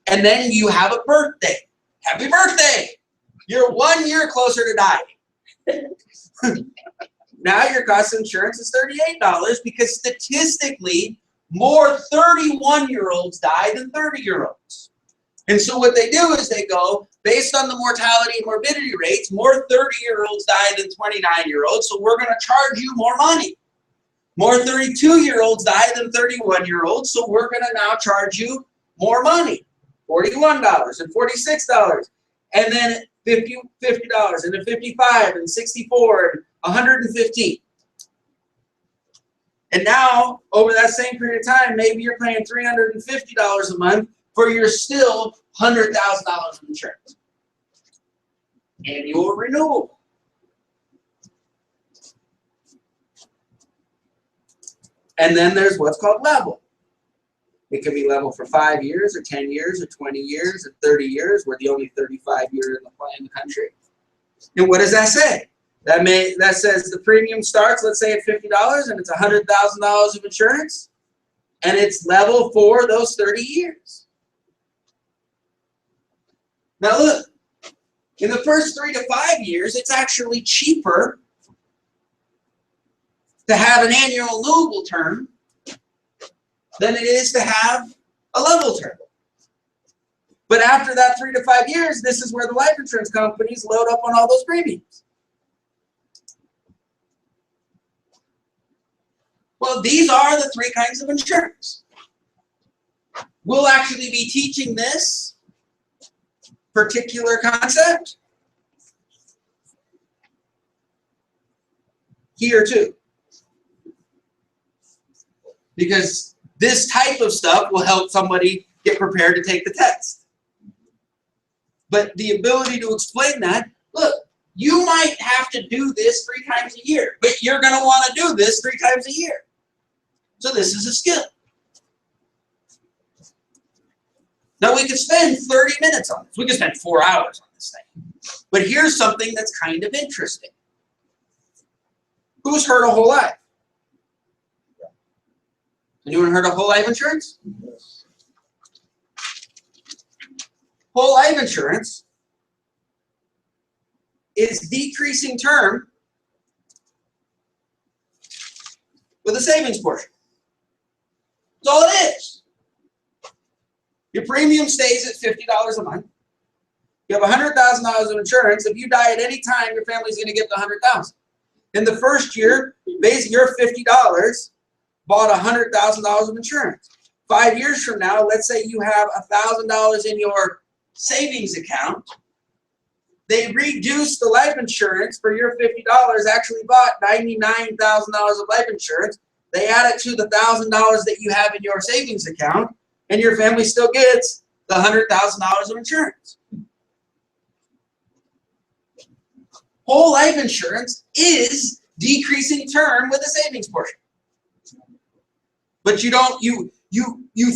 And then you have a birthday. Happy birthday! You're 1 year closer to dying. Now your cost of insurance is $38 because statistically, more 31-year-olds die than 30-year-olds. And so what they do is they go, based on the mortality and morbidity rates, more 30-year-olds die than 29-year-olds, so we're going to charge you more money. More 32-year-olds die than 31-year-olds, so we're going to now charge you more money. $41 and $46, and then $50 and then $55 and $64 and $115. And now, over that same period of time, maybe you're paying $350 a month for your still $100,000 of insurance. Annual renewal. And then there's what's called level. It can be level for 5 years or 10 years or 20 years or 30 years. We're the only 35-year in the country. And what does that say? That says the premium starts, let's say, at $50, and it's $100,000 of insurance, and it's level for those 30 years. Now look, in the first 3 to 5 years, it's actually cheaper to have an annual renewable term than it is to have a level term. But after that 3 to 5 years, this is where the life insurance companies load up on all those premiums. Well, these are the 3 kinds of insurance. We'll actually be teaching this particular concept here too. Because this type of stuff will help somebody get prepared to take the test. But the ability to explain that, look, you might have to do this 3 times a year, but you're going to want to do this 3 times a year. So this is a skill. Now we could spend 30 minutes on this. We could spend 4 hours on this thing. But here's something that's kind of interesting. Who's heard of whole life? Anyone heard of whole life insurance? Yes. Whole life insurance is decreasing term with a savings portion. That's all it is. Your premium stays at $50 a month. You have $100,000 of insurance. If you die at any time, your family's going to get the $100,000. In the first year, basically your $50 bought $100,000 of insurance. 5 years from now, let's say you have $1,000 in your savings account. They reduced the life insurance for your $50, actually bought $99,000 of life insurance. They add it to the $1,000 that you have in your savings account, and your family still gets the $100,000 of insurance. Whole life insurance is decreasing term with a savings portion. But you don't, you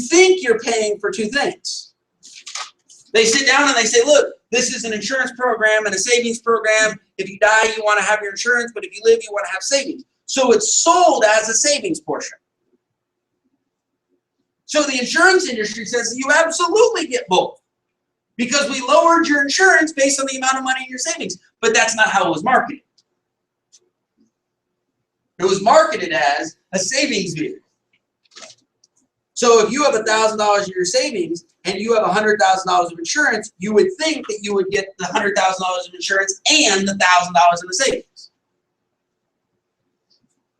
think you're paying for 2 things. They sit down and they say, look, this is an insurance program and a savings program. If you die, you want to have your insurance, but if you live, you want to have savings. So it's sold as a savings portion. So the insurance industry says you absolutely get both because we lowered your insurance based on the amount of money in your savings. But that's not how it was marketed. It was marketed as a savings vehicle. So if you have $1,000 in your savings and you have $100,000 of insurance, you would think that you would get the $100,000 of insurance and the $1,000 in the savings.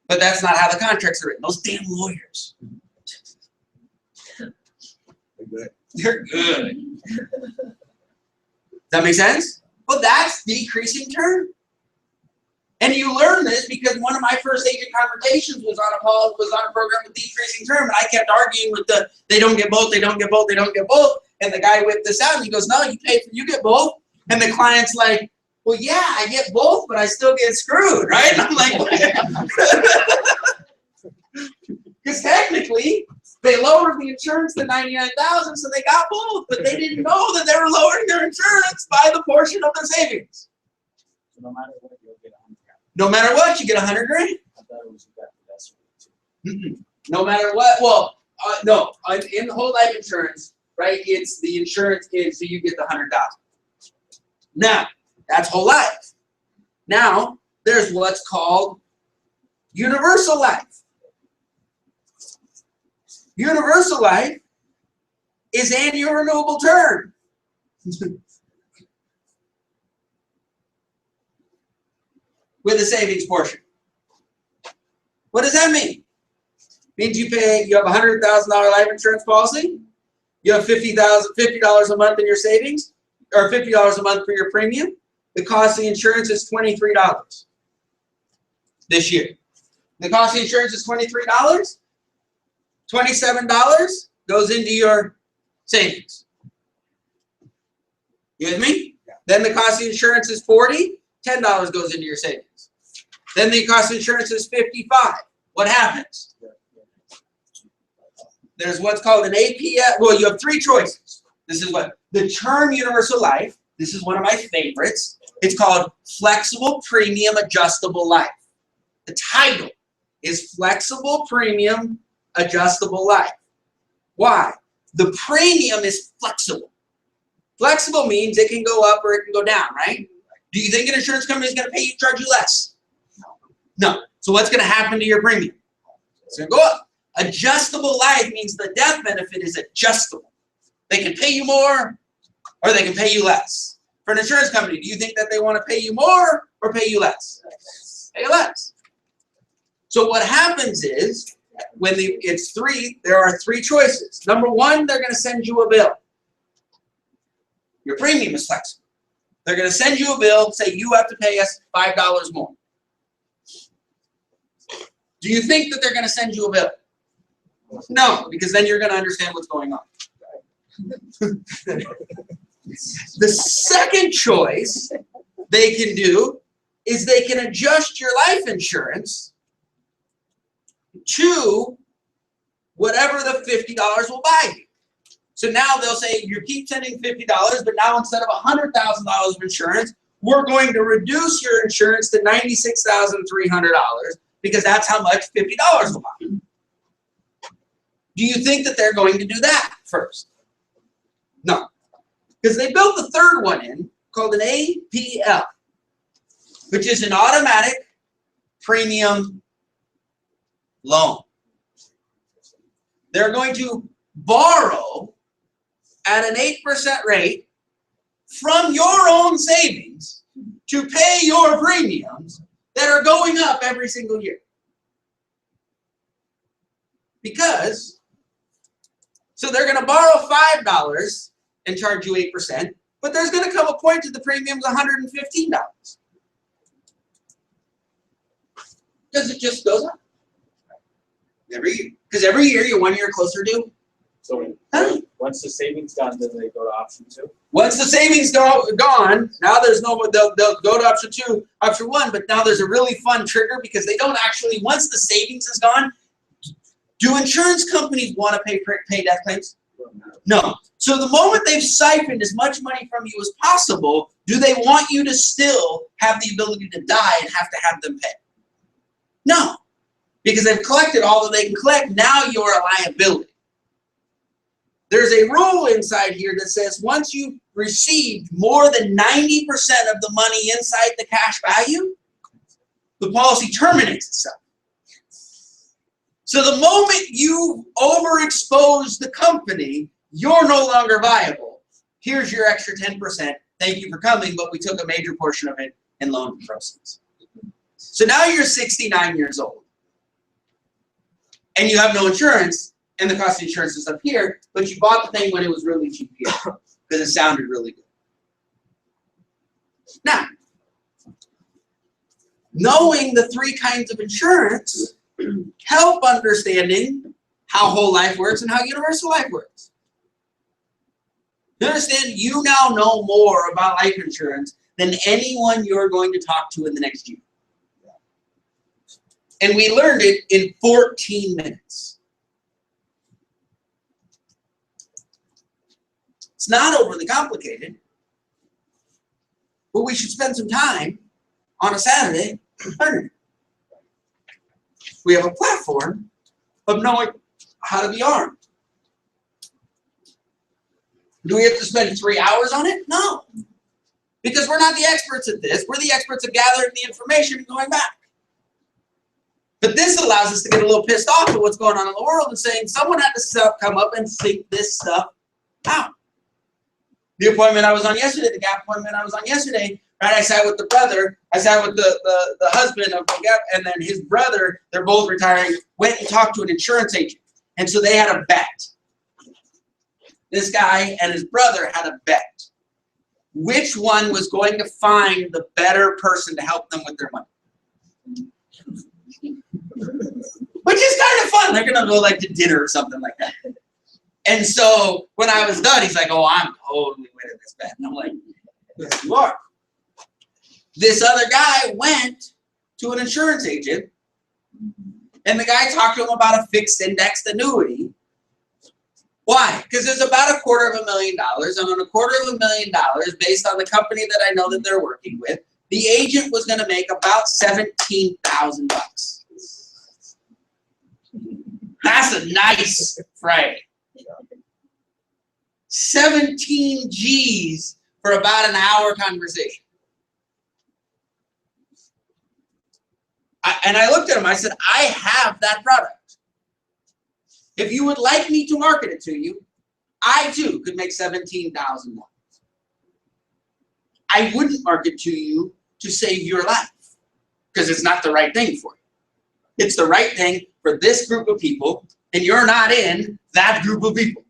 But that's not how the contracts are written. Those damn lawyers. They're good. Does that make sense? Well, that's decreasing term. And you learn this because one of my first agent conversations was on a program with decreasing term, and I kept arguing with they don't get both, they don't get both, they don't get both. And the guy whipped this out and he goes, no, you get both. And the client's like, well, yeah, I get both, but I still get screwed, right? And I'm like, because technically they lowered the insurance to $99,000, so they got both, but they didn't know that they were lowering their insurance by the portion of their savings. So no matter what, you'll get $100,000. No matter what, you get $100,000. I thought it was you got the best one too. No matter what, well, no, in the whole life insurance, right? It's the insurance is so you get the $100,000. Now that's whole life. Now there's what's called universal life. Universal life is annual renewable term. With a savings portion. What does that mean? Means you have a $100,000 life insurance policy, you have $50 a month in your savings, or $50 a month for your premium. The cost of the insurance is $23 this year. The cost of the insurance is $23. $27 goes into your savings. You with me? Yeah. Then the cost of the insurance is $40. $10 goes into your savings. Then the cost of insurance is $55. What happens? There's what's called an APS. Well, you have 3 choices. This is what the term universal life. This is one of my favorites. It's called Flexible Premium Adjustable Life. The title is Flexible Premium Adjustable Life. Why? The premium is flexible. Flexible means it can go up or it can go down, right? Do you think an insurance company is going to charge you less? No. So what's going to happen to your premium? It's going to go up. Adjustable life means the death benefit is adjustable. They can pay you more or they can pay you less. For an insurance company, do you think that they want to pay you more or pay you less? Pay you less. So what happens is, when there are three choices. Number one, they're going to send you a bill. Your premium is flexible. They're going to send you a bill, say you have to pay us $5 more. Do you think that they're going to send you a bill? No, because then you're going to understand what's going on. The second choice they can do is they can adjust your life insurance to whatever the $50 will buy you. So now they'll say, you keep sending $50, but now instead of $100,000 of insurance, we're going to reduce your insurance to $96,300 because that's how much $50 will buy you. Do you think that they're going to do that first? No. Because they built the third one in called an APL, which is an automatic premium loan. They're going to borrow at an 8% rate from your own savings to pay your premiums that are going up every single year. So they're going to borrow $5 and charge you 8%, but there's going to come a point that the premium's $115. Because it just goes up. Every year. Because every year you're 1 year closer to. So once the savings gone, then they go to option 2? Once the savings gone, now there's no, they'll go to option 2, option 1, but now there's a really fun trigger because they don't actually, once the savings is gone, do insurance companies want to pay death claims? No. So the moment they've siphoned as much money from you as possible, do they want you to still have the ability to die and have to have them pay? No. Because they've collected all that they can collect, now you're a liability. There's a rule inside here that says once you've received more than 90% of the money inside the cash value, the policy terminates itself. So the moment you overexpose the company, you're no longer viable. Here's your extra 10%. Thank you for coming, but we took a major portion of it in loan proceeds. So now you're 69 years old. And you have no insurance, and the cost of insurance is up here, but you bought the thing when it was really cheap here because it sounded really good. Now, knowing the three kinds of insurance help understanding how whole life works and how universal life works. You understand, you now know more about life insurance than anyone you're going to talk to in the next year. And we learned it in 14 minutes. It's not overly complicated, but we should spend some time on a Saturday learning. We have a platform of knowing how to be armed. Do we have to spend 3 hours on it? No. Because we're not the experts at this. We're the experts at gathering the information and going back. But this allows us to get a little pissed off at what's going on in the world and saying someone had to come up and think this stuff out. The appointment I was on yesterday, the Gap appointment I was on yesterday, right? I sat with the brother, I sat with the husband of the Gap, and then his brother, they're both retiring, went and talked to an insurance agent. And so they had a bet. This guy and his brother had a bet. Which one was going to find the better person to help them with their money? Which is kind of fun. They're going to go like to dinner or something like that. And so when I was done, he's like, oh, I'm totally winning this bet. And I'm like, yes, you are. This other guy went to an insurance agent, and the guy talked to him about a fixed indexed annuity. Why? Because there's about $250,000, and on $250,000, based on the company that I know that they're working with, the agent was going to make about $17,000. That's a nice Friday. 17 G's for about an hour conversation. And I looked at him, I said, I have that product. If you would like me to market it to you, I too could make $17,000. I wouldn't market to you to save your life because it's not the right thing for you. It's the right thing for this group of people, and you're not in that group of people.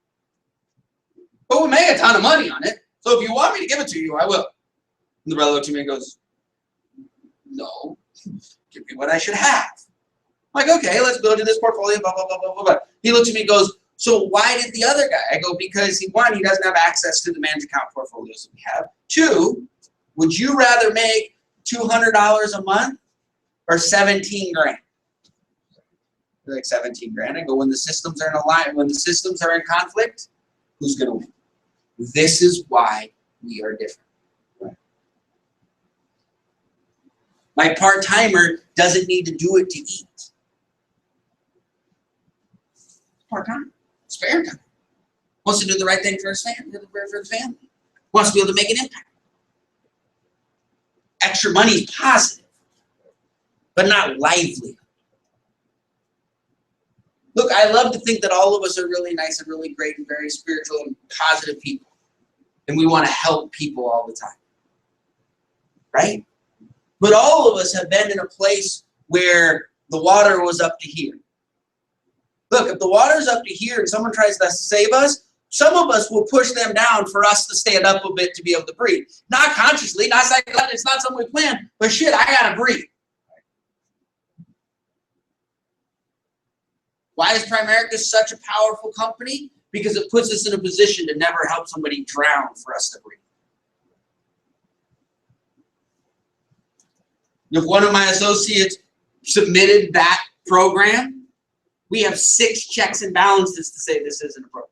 But we make a ton of money on it, so if you want me to give it to you, I will. And the brother looked at me and goes, no, give me what I should have. I'm like, okay, let's build in this portfolio, blah, blah, blah, blah, blah, blah. He looked at me and goes, so why did the other guy? I go, because one, he doesn't have access to the managed account portfolios that we have. Two, would you rather make $200 a month or 17 grand? They're like 17 grand. I go, when the systems are in alignment, when the systems are in conflict, who's going to win? This is why we are different. Right? My part-timer doesn't need to do it to eat. Part-time, spare time. Wants to do the right thing for his family, for the family. Wants to be able to make an impact. Extra money is positive, but not lively. Look, I love to think that all of us are really nice and really great and very spiritual and positive people. And we want to help people all the time. Right? But all of us have been in a place where the water was up to here. Look, if the water's up to here and someone tries to save us, some of us will push them down for us to stand up a bit to be able to breathe. Not consciously, not psychologically, it's not something we plan, but shit, I gotta breathe. Why is Primerica such a powerful company? Because it puts us in a position to never help somebody drown for us to breathe. If one of my associates submitted that program, we have 6 checks and balances to say this isn't a program.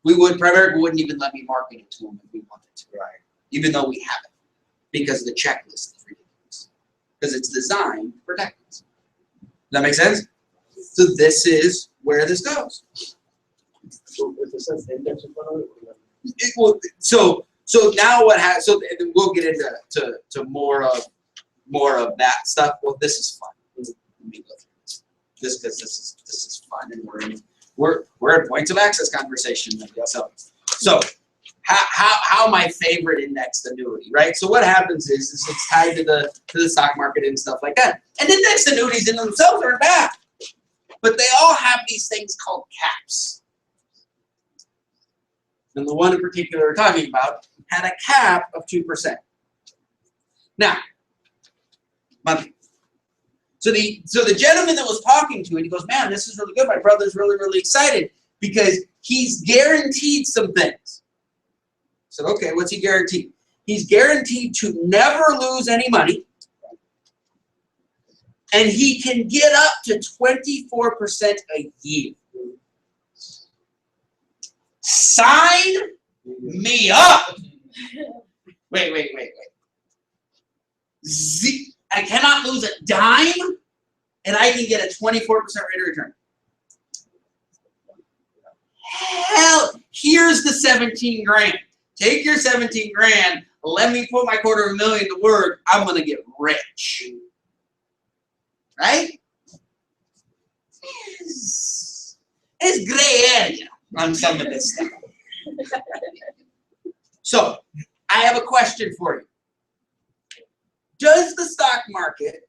Primerica wouldn't even let me market it to them if we wanted to, right? Even though we have it, because the checklist is ridiculous. Because it's designed to protect us. Does that make sense? So this is where this goes. So if it says index in front of it, So now what has we'll get into to more of that stuff. Well, this is fun. Let me go through this because this is fun, and we're at points of access conversation. So how my favorite indexed annuity, right? So what happens is it's tied to the stock market and stuff like that. And indexed annuities in themselves aren't bad, but they all have these things called caps. And the one in particular we're talking about had a cap of 2%. Now, so the gentleman that was talking to it, he goes, man, this is really good. My brother's really, really excited because he's guaranteed some things. I said, okay, what's he guaranteed? He's guaranteed to never lose any money, and he can get up to 24% a year. Sign me up. Wait. I cannot lose a dime, and I can get a 24% rate of return. Hell, here's the 17 grand. Take your 17 grand, let me put my $250,000 to work, I'm gonna get rich. Right? It's gray area on some of this stuff. So, I have a question for you. Does the stock market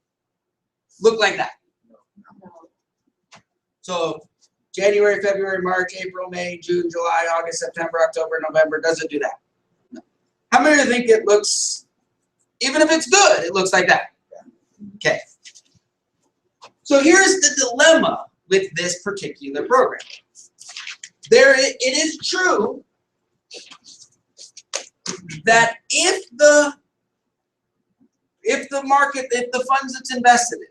look like that? No. So, January, February, March, April, May, June, July, August, September, October, November, does it do that? No. How many think it looks, even if it's good, it looks like that? Okay. So here's the dilemma with this particular program. It is true that if the market, if the funds that's invested in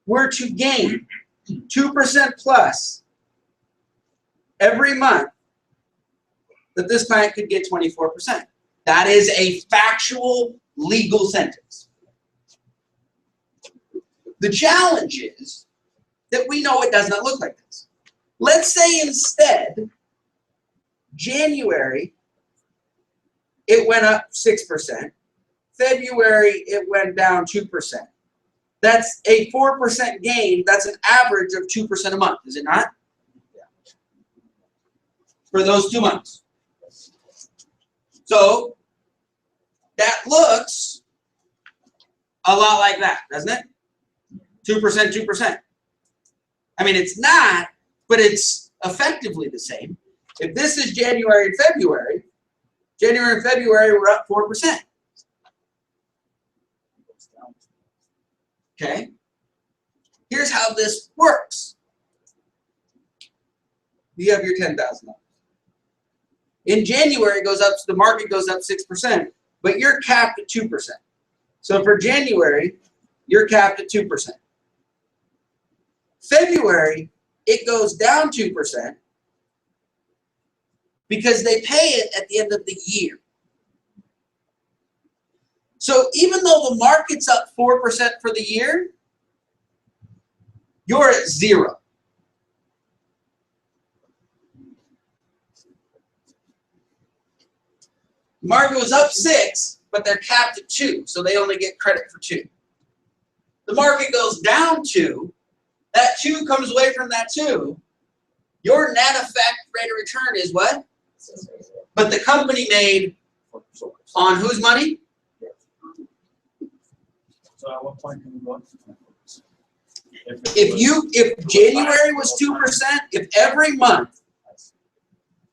were to gain 2% plus every month that this client could get 24%. That is a factual legal sentence. The challenge is that we know it does not look like this. Let's say instead, January, it went up 6%. February, it went down 2%. That's a 4% gain. That's an average of 2% a month, is it not? For those 2 months. So that looks a lot like that, doesn't it? 2%, 2%. I mean, it's not, but it's effectively the same. If this is January and February we're up 4%. Okay? Here's how this works. You have your $10,000. In January, it goes up, the market goes up 6%, but you're capped at 2%. So for January, you're capped at 2%. February, it goes down 2% because they pay it at the end of the year. So even though the market's up 4% for the year, you're at 0. The market was up 6, but they're capped at 2, so they only get credit for 2. The market goes down 2, that 2 comes away from that 2. Your net effect rate of return is what? But the company made on whose money? So at what point can we go up to 24%? If January was 2%, if every month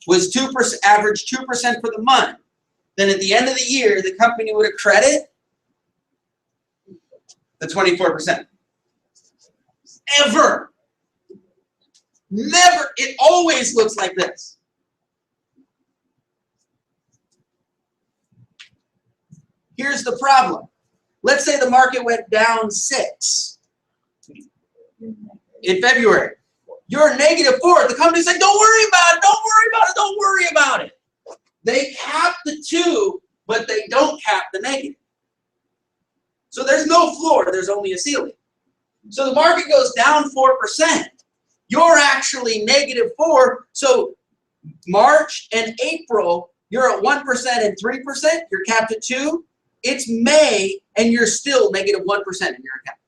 was 2%, average 2% for the month, then at the end of the year, the company would accredit the 24%. Ever. Never. It always looks like this. Here's the problem. Let's say the market went down 6 in February. You're -4. The company's like, don't worry about it, don't worry about it, don't worry about it. They cap the 2, but they don't cap the negative. So there's no floor, there's only a ceiling. So the market goes down 4%. You're actually -4. So March and April, you're at 1% and 3%. You're capped at 2. It's May, and you're still -1% in your account.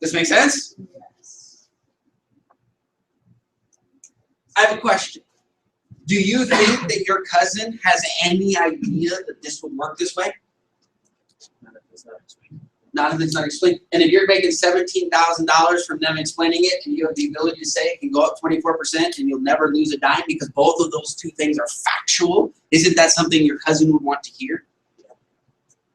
This make sense? Yes. I have a question. Do you think that your cousin has any idea that this would work this way? Not if it's not explained. And if you're making $17,000 from them explaining it, and you have the ability to say it can go up 24% and you'll never lose a dime because both of those two things are factual, isn't that something your cousin would want to hear?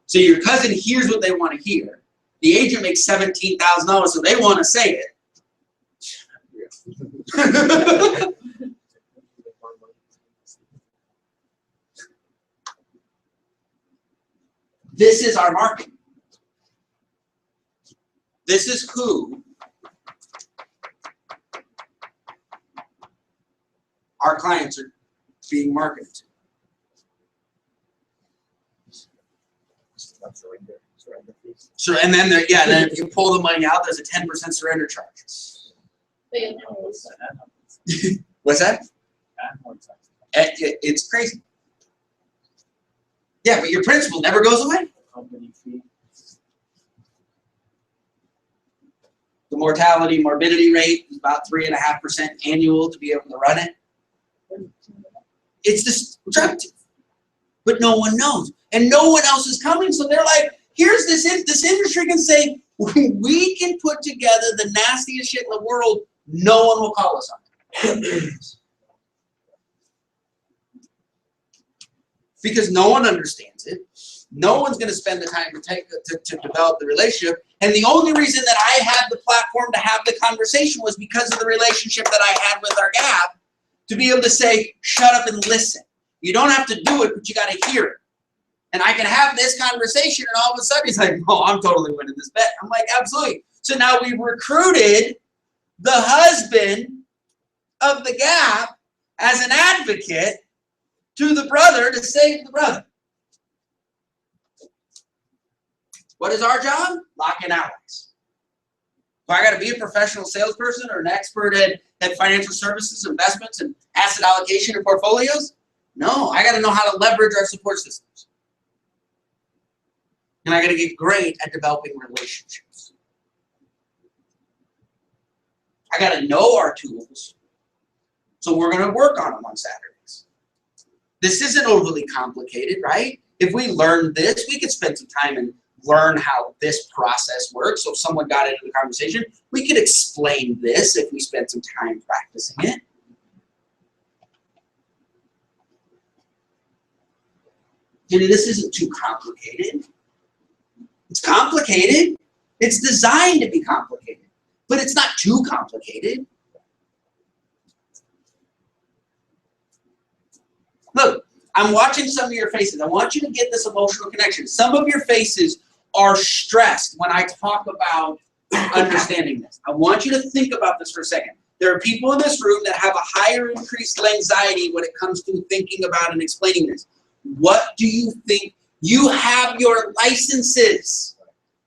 So your cousin hears what they want to hear. The agent makes $17,000, so they want to say it. This is our market. This is who our clients are being marketed to. So, and then there, yeah, then if you pull the money out, there's a 10% surrender charge. What's that? It's crazy. Yeah, but your principal never goes away. The mortality, morbidity rate is about 3.5% annual to be able to run it. It's destructive, but no one knows, and no one else is coming. So they're like, "Here's this industry can say we can put together the nastiest shit in the world. No one will call us on it because no one understands it. No one's going to spend the time to develop the relationship. And the only reason that I had the platform to have the conversation was because of the relationship that I had with our gap, to be able to say, shut up and listen. You don't have to do it, but you got to hear it. And I can have this conversation, and all of a sudden he's like, oh, I'm totally winning this bet. I'm like, absolutely. So now we recruited the husband of the gap as an advocate to the brother to save the brother. What is our job? Lock in allies. Do I got to be a professional salesperson or an expert at financial services, investments, and asset allocation and portfolios? No, I got to know how to leverage our support systems. And I got to get great at developing relationships. I got to know our tools, so we're going to work on them on Saturdays. This isn't overly complicated, right? If we learn this, we could spend some time and learn how this process works. So if someone got into the conversation, we could explain this if we spent some time practicing it. This isn't too complicated. It's complicated. It's designed to be complicated, but it's not too complicated. Look, I'm watching some of your faces. I want you to get this emotional connection. Some of your faces are stressed when I talk about understanding this. I want you to think about this for a second. There are people in this room that have a higher increased anxiety when it comes to thinking about and explaining this. What do you think? You have your licenses.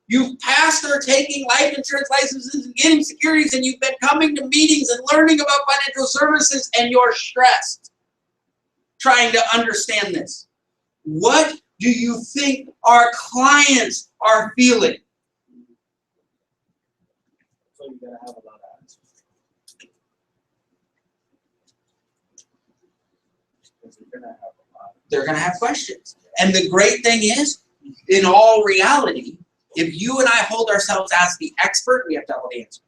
You've passed or taking life insurance licenses and getting securities, and you've been coming to meetings and learning about financial services, and you're stressed trying to understand this. What do you think our clients are feeling? So you gotta have a lot of answers. Because you're gonna have a lot. They're going to have questions. And the great thing is, in all reality, if you and I hold ourselves as the expert, we have to have all the answers.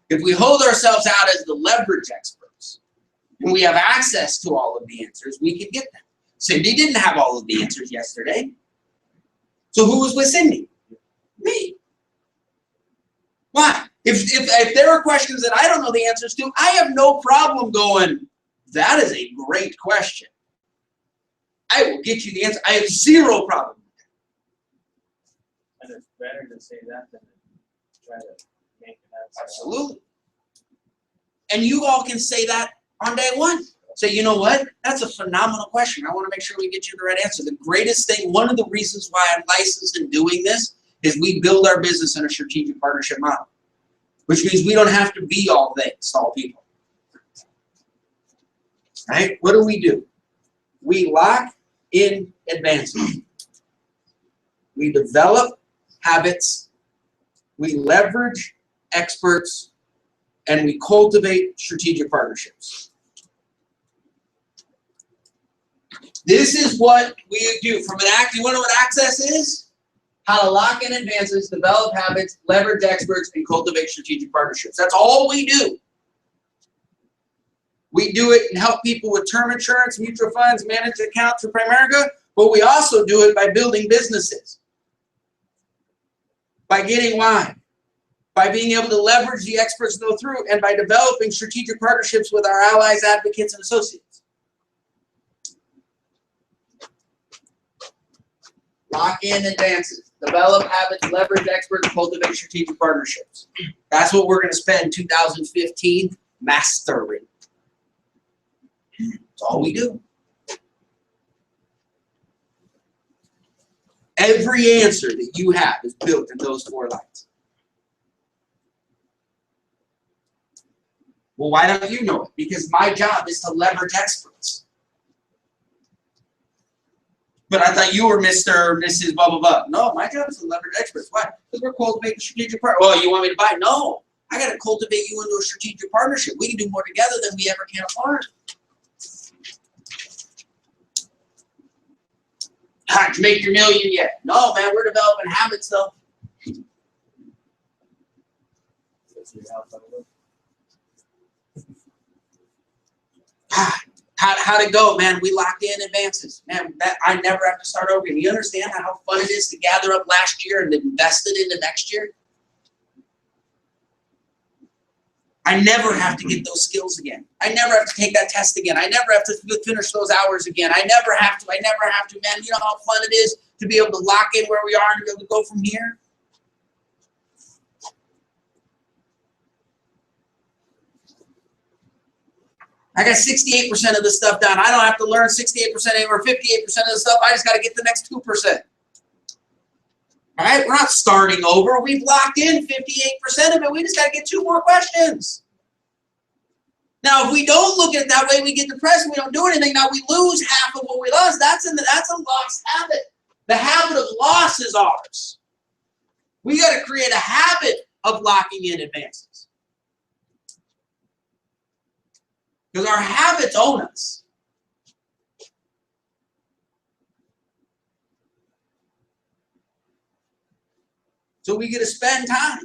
If we hold ourselves out as the leverage experts, and we have access to all of the answers, we can get them. Cindy didn't have all of the answers yesterday. So who was with Cindy? Me. Why? If there are questions that I don't know the answers to, I have no problem going, that is a great question. I will get you the answer. I have zero problem with that. And it's better to say that than to try to make an answer. Absolutely. And you all can say that on day one. Say, you know what? That's a phenomenal question. I want to make sure we get you the right answer. The greatest thing, one of the reasons why I'm licensed in doing this is we build our business in a strategic partnership model, which means we don't have to be all things to all people. Right? What do? We lock in advances. We develop habits. We leverage experts, and we cultivate strategic partnerships. This is what we do from an act. You want to know what access is? How to lock in advances, develop habits, leverage experts, and cultivate strategic partnerships. That's all we do. We do it and help people with term insurance, mutual funds, managed accounts for Primerica, but we also do it by building businesses. By getting why? By being able to leverage the experts go through, and by developing strategic partnerships with our allies, advocates, and associates. Lock in advances, develop habits, leverage experts, cultivate strategic partnerships. That's what we're going to spend 2015 mastering. That's all we do. Every answer that you have is built in those 4 lines. Well, why don't you know it? Because my job is to leverage experts. But I thought you were Mr. or Mrs. blah, blah, blah. No, my job is to leverage experts. Why? Because we're cultivating strategic partnership. Well, you want me to buy? No. I got to cultivate you into a strategic partnership. We can do more together than we ever can apart. Did you make your million yet? No, man, we're developing habits, though. How'd it go, man? We locked in advances. Man, I never have to start over again. You understand how fun it is to gather up last year and invest it into next year? I never have to get those skills again. I never have to take that test again. I never have to finish those hours again. I never have to, man. You know how fun it is to be able to lock in where we are and be able to go from here? I got 68% of the stuff down. I don't have to learn 68% anymore, 58% of the stuff. I just got to get the next 2%. All right, we're not starting over. We've locked in 58% of it. We just got to get 2 more questions. Now, if we don't look at it that way, we get depressed and we don't do anything. Now we lose half of what we lost. That's a lost habit. The habit of loss is ours. We got to create a habit of locking in advances. Because our habits own us. So we get to spend time.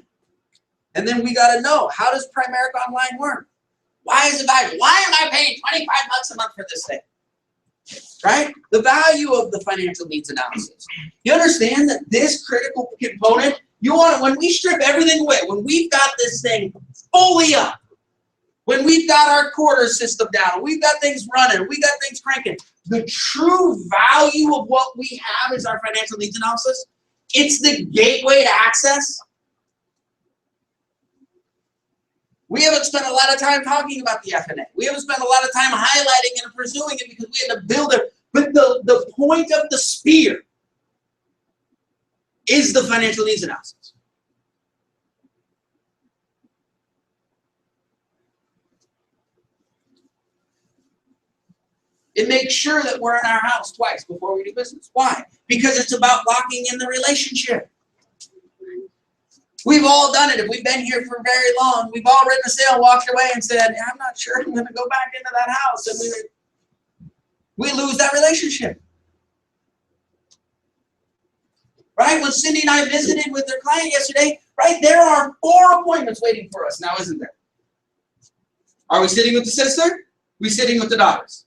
And then we got to know, how does Primerica Online work? Why is it valuable? Why am I paying $25 a month for this thing? Right? The value of the financial needs analysis. You understand that this critical component, you want to, when we strip everything away, when we've got this thing fully up, when we've got our quarter system down, we've got things running, we got things cranking, the true value of what we have is our financial needs analysis. It's the gateway to access. We haven't spent a lot of time talking about the FNA. We haven't spent a lot of time highlighting and pursuing it because we had to build it. But the point of the spear is the financial needs analysis. It makes sure that we're in our house twice before we do business. Why? Because it's about locking in the relationship. We've all done it. If we've been here for very long, we've all written a sale, walked away and said, I'm not sure I'm going to go back into that house. And we lose that relationship. Right? When Cindy and I visited with their client yesterday, right, there are 4 appointments waiting for us now, isn't there? Are we sitting with the sister? We sitting with the daughters?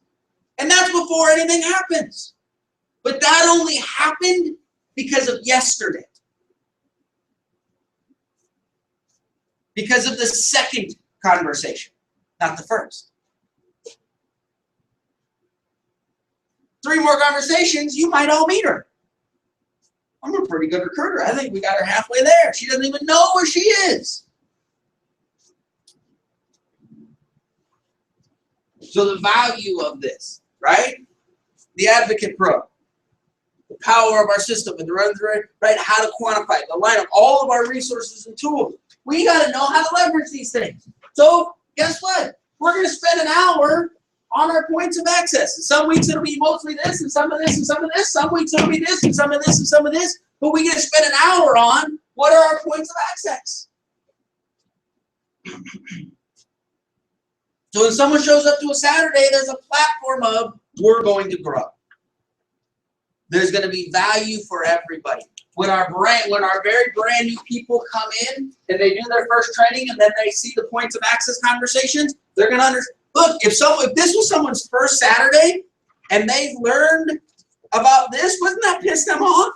And that's before anything happens. But that only happened because of yesterday. Because of the second conversation, not the first. 3 more conversations, you might all meet her. I'm a pretty good recruiter. I think we got her halfway there. She doesn't even know where she is. So the value of this, right? The Advocate Pro, the power of our system, and the right, how to quantify it, the line of all of our resources and tools. We got to know how to leverage these things. So guess what? We're going to spend an hour on our points of access. Some weeks it'll be mostly this, and some of this, and some of this. Some weeks it'll be this, and some of this, and some of this. But we get to spend an hour on what are our points of access. So when someone shows up to a Saturday, there's a platform of we're going to grow. There's going to be value for everybody. When our very brand new people come in and they do their first training and then they see the points of access conversations, they're going to understand. Look, if this was someone's first Saturday and they've learned about this, wouldn't that piss them off?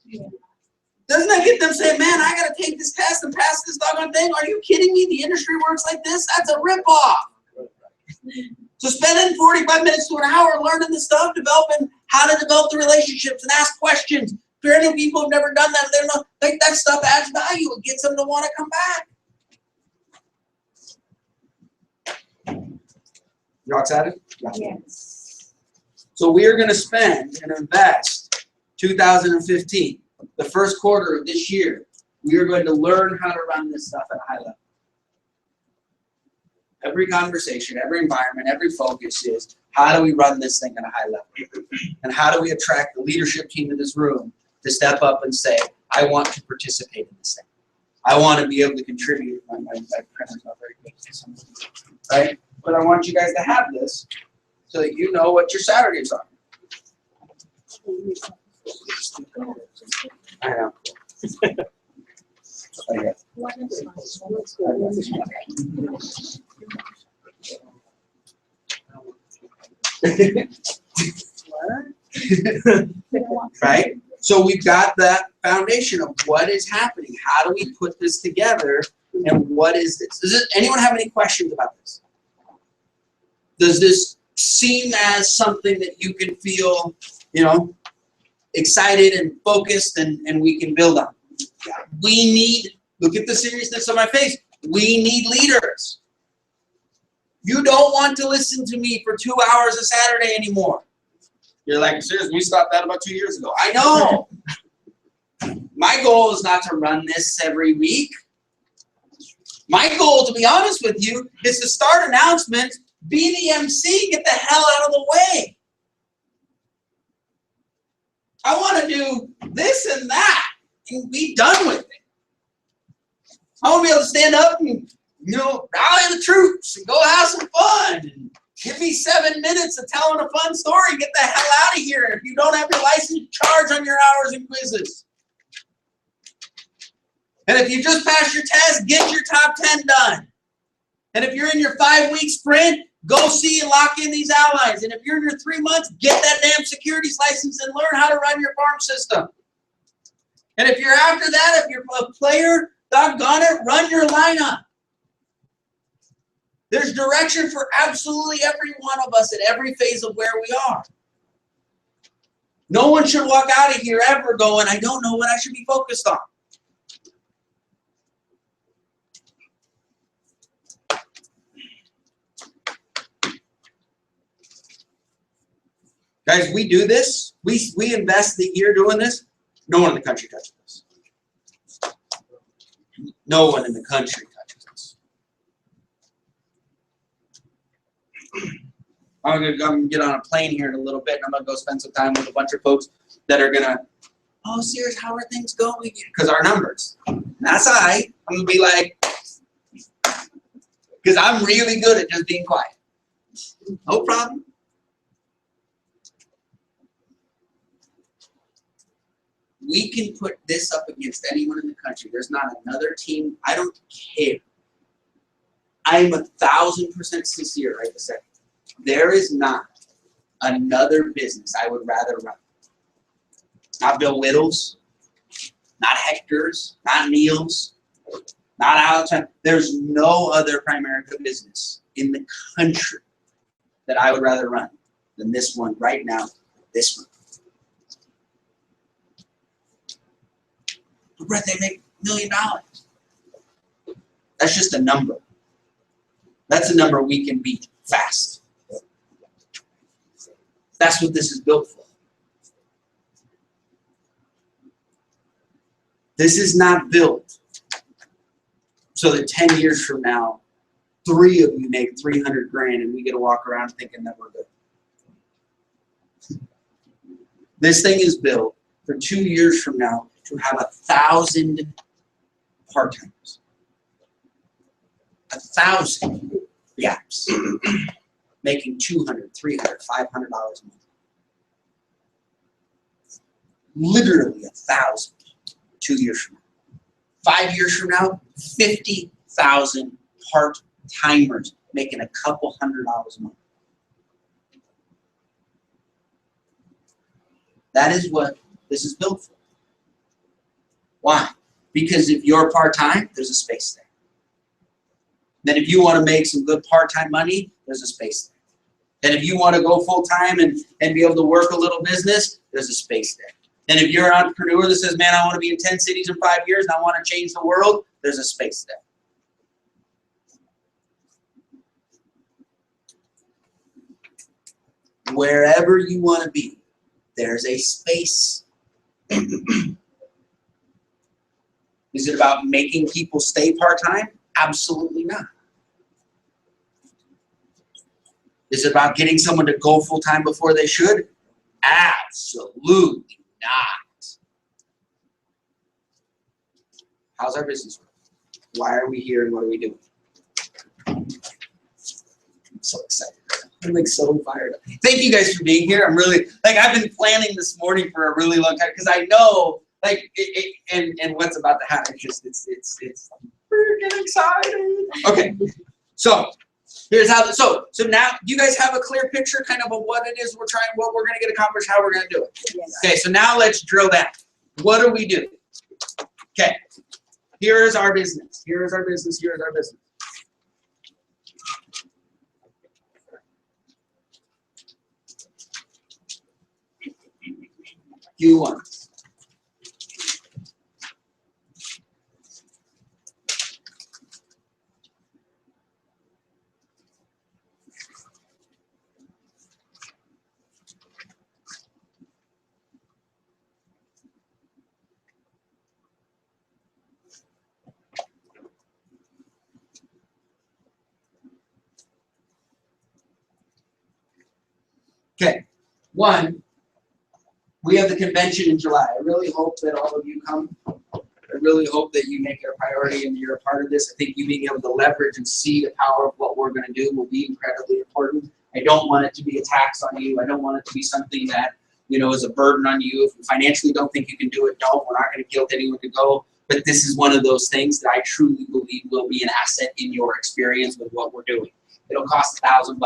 Yeah. Doesn't that get them saying, man, I got to take this test and pass this doggone thing? Are you kidding me? The industry works like this? That's a ripoff. So spending 45 minutes to an hour learning this stuff, developing how to develop the relationships and ask questions. There are new people who've never done that. They don't think that stuff adds value. It gets them to want to come back. You all excited? Yes. So we are going to spend and invest 2015, the first quarter of this year. We are going to learn how to run this stuff at a high level. Every conversation, every environment, every focus is how do we run this thing at a high level? And how do we attract the leadership team in this room to step up and say, I want to participate in this thing. I want to be able to contribute. My printer's not very good. Right? But I want you guys to have this so that you know what your Saturdays are. I know. Right? So we've got that foundation of what is happening. How do we put this together? And what is this? Does anyone have any questions about this? Does this seem as something that you can feel, excited and focused and we can build on? We need, look at the seriousness of my face. We need leaders. You don't want to listen to me for 2 hours a Saturday anymore. You're like, seriously, we stopped that about 2 years ago. I know. My goal is not to run this every week. My goal, to be honest with you, is to start announcements, be the MC, get the hell out of the way. I want to do this and that and be done with it. I want to be able to stand up and, rally the troops and go have some fun. And give me 7 minutes of telling a fun story and get the hell out of here. And if you don't have your license, charge on your hours and quizzes. And if you just passed your test, get your top 10 done. And if you're in your 5-week sprint, go see and lock in these allies. And if you're in your 3 months, get that damn securities license and learn how to run your farm system. And if you're after that, if you're a player, doggone it, run your lineup. There's direction for absolutely every one of us at every phase of where we are. No one should walk out of here ever going, I don't know what I should be focused on. Guys, we do this. We invest the year doing this. No one in the country touches this. No one in the country touches this. I'm gonna get on a plane here in a little bit, and I'm gonna go spend some time with a bunch of folks that are gonna, oh, serious, how are things going? Because our numbers. And that's all right. I'm gonna be like, because I'm really good at just being quiet. No problem. We can put this up against anyone in the country. There's not another team. I don't care. I'm 1,000% sincere right this second. There is not another business I would rather run. Not Bill Whittles, not Hector's, not Neil's, not Alex. There's no other Primerica business in the country that I would rather run than this one right now, this one. But Brett, they make $1 million. That's just a number. That's a number we can beat fast. That's what this is built for. This is not built so that 10 years from now, 3 of you make 300 grand and we get to walk around thinking that we're good. This thing is built for 2 years from now to have 1,000 part-timers. 1,000 gaps. Making $200, $300, $500 a month. Literally 1,000 2 years from now. 5 years from now, 50,000 part-timers making a couple $100 a month. That is what this is built for. Why? Because if you're part-time, there's a space there. Then if you want to make some good part-time money, there's a space there. And if you want to go full-time and be able to work a little business, there's a space there. And if you're an entrepreneur that says, man, I want to be in 10 cities in 5 years and I want to change the world, there's a space there. Wherever you want to be, there's a space. Is it about making people stay part-time? Absolutely not. Is it about getting someone to go full-time before they should? Absolutely not. How's our business work? Why are we here and what are we doing? I'm so excited. I'm like so fired up. Thank you guys for being here. I'm really, I've been planning this morning for a really long time because I know, and what's about to happen. It's freaking exciting. Okay, so here's how. So now you guys have a clear picture, kind of what it is what we're going to get accomplished, how we're going to do it. Yes. Okay, so now let's drill down. What do we do? Okay, here is our business. Here is our business. Here is our business. Q1. One, we have the convention in July. I really hope that all of you come. I really hope that you make it a priority and you're a part of this. I think you being able to leverage and see the power of what we're going to do will be incredibly important. I don't want it to be a tax on you. I don't want it to be something that, you know, is a burden on you. If you financially don't think you can do it, don't. We're not going to guilt anyone to go. But this is one of those things that I truly believe will be an asset in your experience with what we're doing. It'll cost $1,000.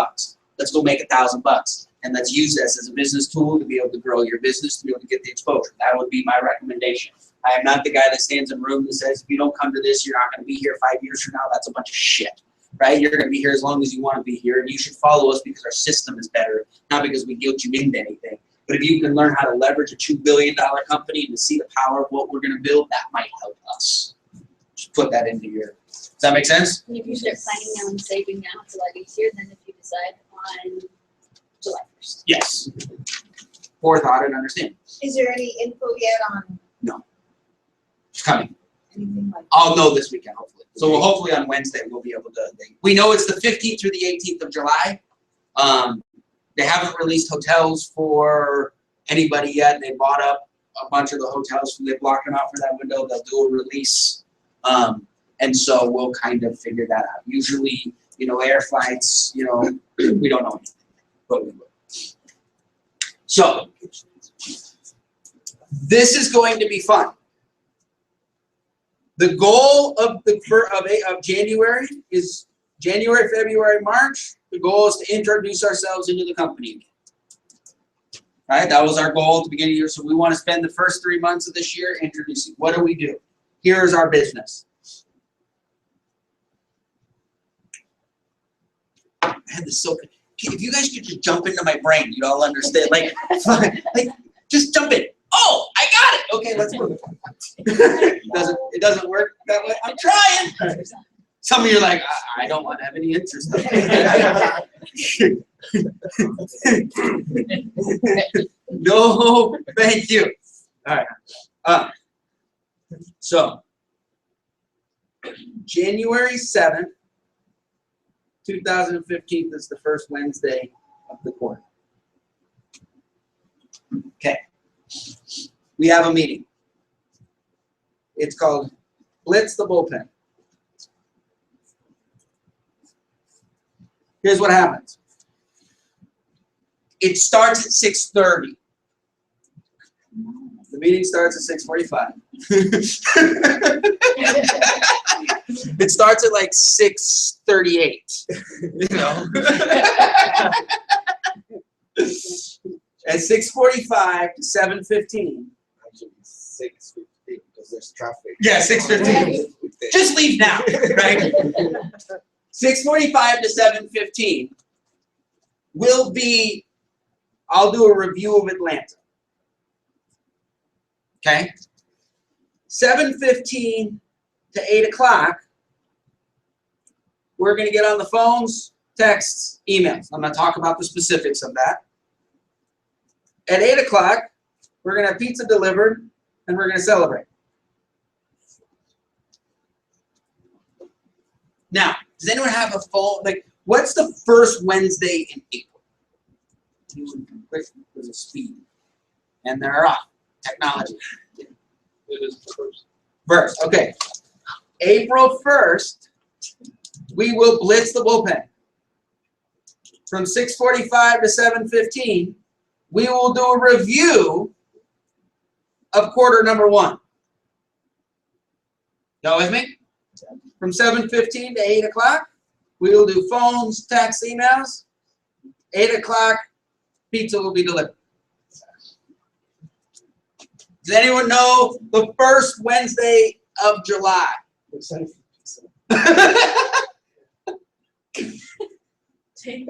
Let's go make $1,000. And let's use this as a business tool to be able to grow your business, to be able to get the exposure. That would be my recommendation. I am not the guy that stands in a room and says, if you don't come to this, you're not going to be here 5 years from now. That's a bunch of shit, right? You're going to be here as long as you want to be here. And you should follow us because our system is better, not because we guilt you into anything. But if you can learn how to leverage a $2 billion company and to see the power of what we're going to build, that might help us. Just put that into your, does that make sense? And if you start planning now and saving now, it's a lot easier than if you decide on July 1st. Yes. Forethought and understanding. Is there any info yet on It's coming. anything like? I'll know this weekend, hopefully. So we'll, hopefully on Wednesday, we'll be able to, we know it's the 15th through the 18th of July. They haven't released hotels for anybody yet. They bought up a bunch of the hotels. They blocked them out for that window. They'll do a release. And so we'll kind of figure that out. Usually, you know, air flights, you know, we don't know anything, but we will. So this is going to be fun. The goal of January is January, February, March. The goal is to introduce ourselves into the company again. Right? That was our goal at the beginning of the year. So we want to spend the first 3 months of this year introducing. What do we do? Here's our business. I had this so good. If you guys could just jump into my brain, you'd all understand. Like just jump in. Oh, I got it. Okay, let's move. It doesn't work that way. I'm trying. Some of you are like, I don't want to have any interest. No, thank you. All right. So, January 7th, 2015 is the first Wednesday of the quarter. Okay. We have a meeting. It's called Blitz the Bullpen. Here's what happens. It starts at 6:30. The meeting starts at 6:45. It starts at like 6:38. You know. At 6:45 to 7:15. Actually, 6:15 because there's traffic. Yeah, 6:15. Just leave now, right? 6:45 to 7:15 will be, I'll do a review of Atlanta. Okay? 7:15 to 8 o'clock, we're going to get on the phones, texts, emails. I'm going to talk about the specifics of that. At 8 o'clock, we're going to have pizza delivered, and we're going to celebrate. Now, does anyone have a phone? Like, what's the first Wednesday in April? Quick because of speed. And they're off. Technology. It is the first. First, okay. April 1st, we will blitz the bullpen. From 6:45 to 7:15, we will do a review of quarter number 1. Y'all with me? From 7:15 to 8 o'clock, we will do phones, texts, emails. 8 o'clock, pizza will be delivered. Does anyone know the first Wednesday of July? Excited. There you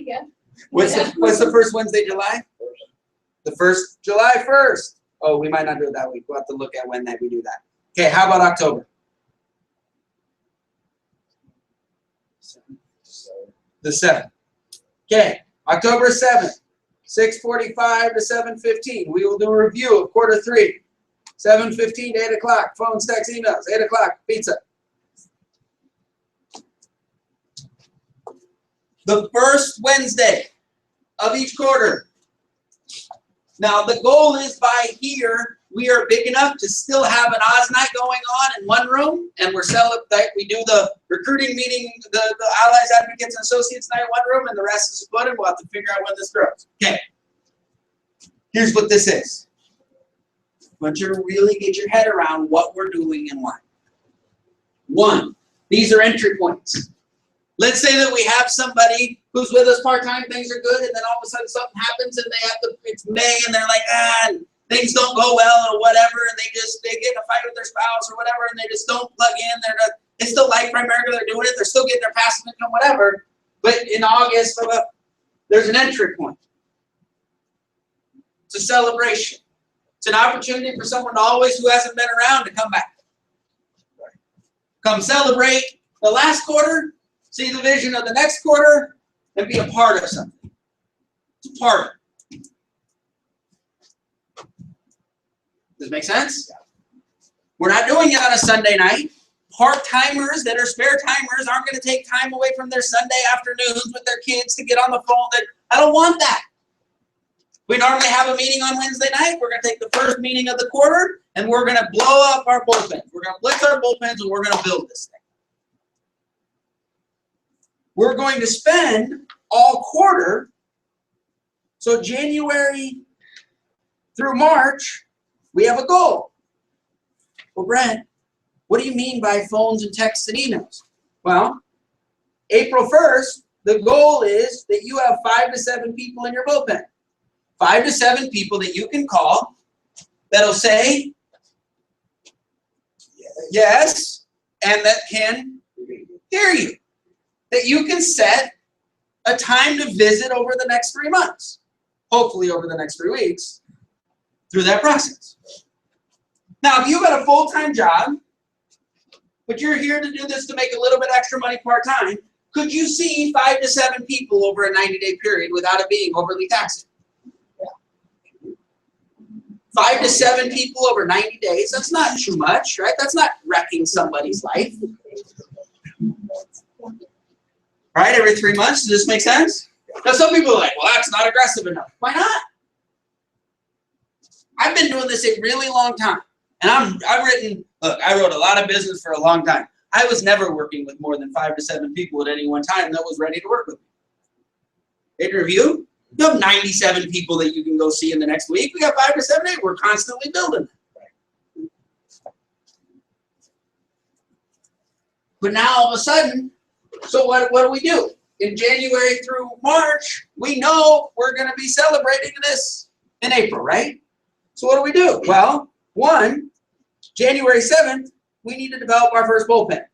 go. What's the first Wednesday, July? The first, July 1st. Oh, we might not do it that week. We'll have to look at when we do that. Okay, how about October? The 7th. Okay, October 7th, 6:45 to 7:15. We will do a review of quarter 3. 7:15 to 8 o'clock. Phones, texts, emails. 8 o'clock, pizza. the first Wednesday of each quarter. Now the goal is by here, we are big enough to still have an AA'z night going on in one room, and we do the recruiting meeting, the AAA'z Advocates and Associates night in one room, and the rest is split, and we'll have to figure out when this grows. Okay. Here's what this is. I want you to really get your head around what we're doing and why. One, these are entry points. Let's say that we have somebody who's with us part-time, things are good, and then all of a sudden something happens and it's May and they're like, things don't go well or whatever, and they get in a fight with their spouse or whatever, and they just don't plug in. They still like Primerica, they're doing it, they're still getting their passive income, whatever. But in August, there's an entry point. It's a celebration. It's an opportunity for someone who hasn't been around to come back. Come celebrate the last quarter, see the vision of the next quarter, and be a part of something. It's a part of it. Does it make sense? We're not doing it on a Sunday night. Part-timers that are spare timers aren't going to take time away from their Sunday afternoons with their kids to get on the phone. I don't want that. We normally have a meeting on Wednesday night. We're going to take the first meeting of the quarter, and we're going to blow up our bullpens. We're going to blitz our bullpens, and we're going to build this thing. We're going to spend all quarter, so January through March, we have a goal. Well, Brent, what do you mean by phones and texts and emails? Well, April 1st, the goal is that you have 5 to 7 people in your bullpen. 5 to 7 people that you can call that'll say yes, and that can hear you. That you can set a time to visit over the next 3 months, hopefully over the next 3 weeks, through that process. Now, if you've got a full-time job, but you're here to do this to make a little bit extra money part-time, could you see 5 to 7 people over a 90-day period without it being overly taxing? 5 to 7 people over 90 days, that's not too much, right? That's not wrecking somebody's life. Right, every 3 months, does this make sense? Now some people are like, well, that's not aggressive enough. Why not? I've been doing this a really long time. And I wrote a lot of business for a long time. I was never working with more than 5 to 7 people at any one time that was ready to work with me. Interview, you have 97 people that you can go see in the next week. We got 5 to 7, 8. We're constantly building. But now all of a sudden, so what do we do? In January through March, we know we're going to be celebrating this in April, right? So what do we do? Well, one, January 7th, we need to develop our first bullpen.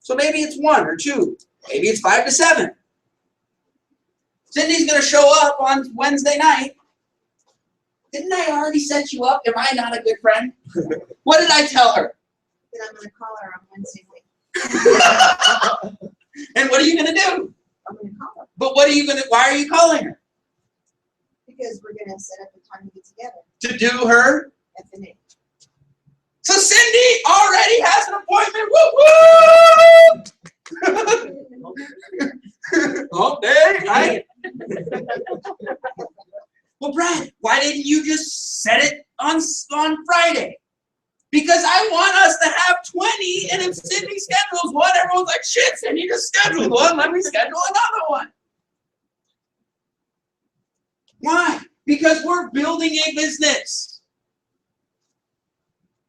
So maybe it's 1 or 2. Maybe it's 5 to 7. Cindy's going to show up on Wednesday night. Didn't I already set you up? Am I not a good friend? What did I tell her? Then I'm going to call her on Wednesday night. And what are you going to do? I'm going to call her. But why are you calling her? Because we're going to set up a time to get together. To do her? FNA. So Cindy already has an appointment. Woo woo! Okay, right? Well, Brad, why didn't you just set it on Friday? Because I want us to have 20, and if Cindy schedules one, everyone's like, shit, Cindy just scheduled one. Let me schedule another one. Why? Because we're building a business.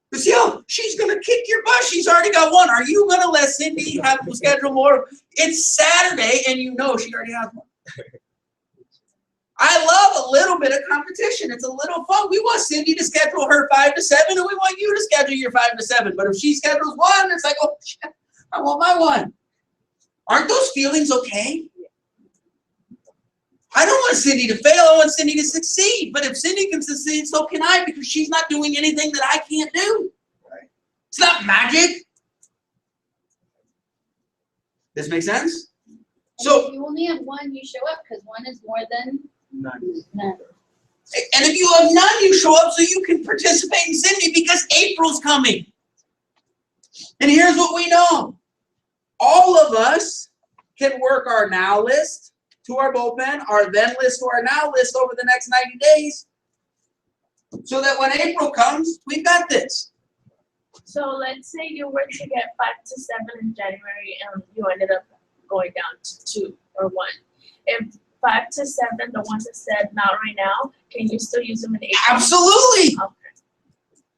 Because, she's going to kick your butt. She's already got one. Are you going to let Cindy have to schedule more? It's Saturday, and you know she already has one. I love a little bit of competition. It's a little fun. We want Cindy to schedule her 5 to 7, and we want you to schedule your 5 to 7. But if she schedules one, it's like, oh, shit, I want my one. Aren't those feelings okay? I don't want Cindy to fail. I want Cindy to succeed. But if Cindy can succeed, so can I, because she's not doing anything that I can't do. Right. It's not magic. Does this make sense? And So if you only have one, you show up because one is more than none. And if you have none, you show up so you can participate in Cindy because April's coming. And here's what we know. All of us can work our now list to our bullpen, our then list to our now list over the next 90 days, so that when April comes, we've got this. So let's say you were to get 5 to 7 in January and you ended up going down to 2 or 1. If 5 to 7, the ones that said not right now, can you still use them in April? Absolutely. Okay.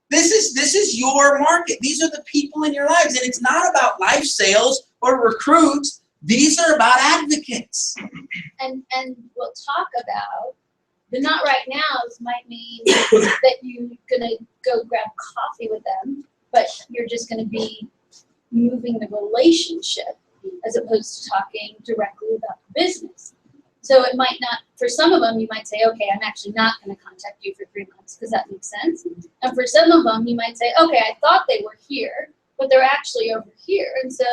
This is your market. These are the people in your lives, and it's not about life sales or recruits. These are about advocates. And we'll talk about the not right nows might mean that you're gonna go grab coffee with them, but you're just gonna be moving the relationship as opposed to talking directly about the business. So it might not, for some of them, you might say, okay, I'm actually not gonna contact you for 3 months, because that makes sense. And for some of them, you might say, okay, I thought they were here, but they're actually over here. And so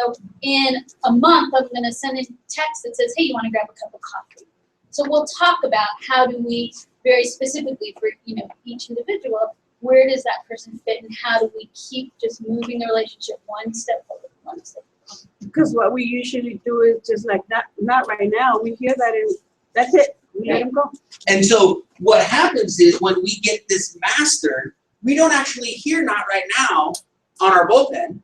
in a month, I'm gonna send a text that says, hey, you wanna grab a cup of coffee? So we'll talk about how do we, very specifically for each individual, where does that person fit and how do we keep just moving the relationship one step forward, one step forward. Because what we usually do is just like, not right now, we hear that and that's it, we let them go. And so what happens is when we get this mastered, we don't actually hear not right now on our bullpen,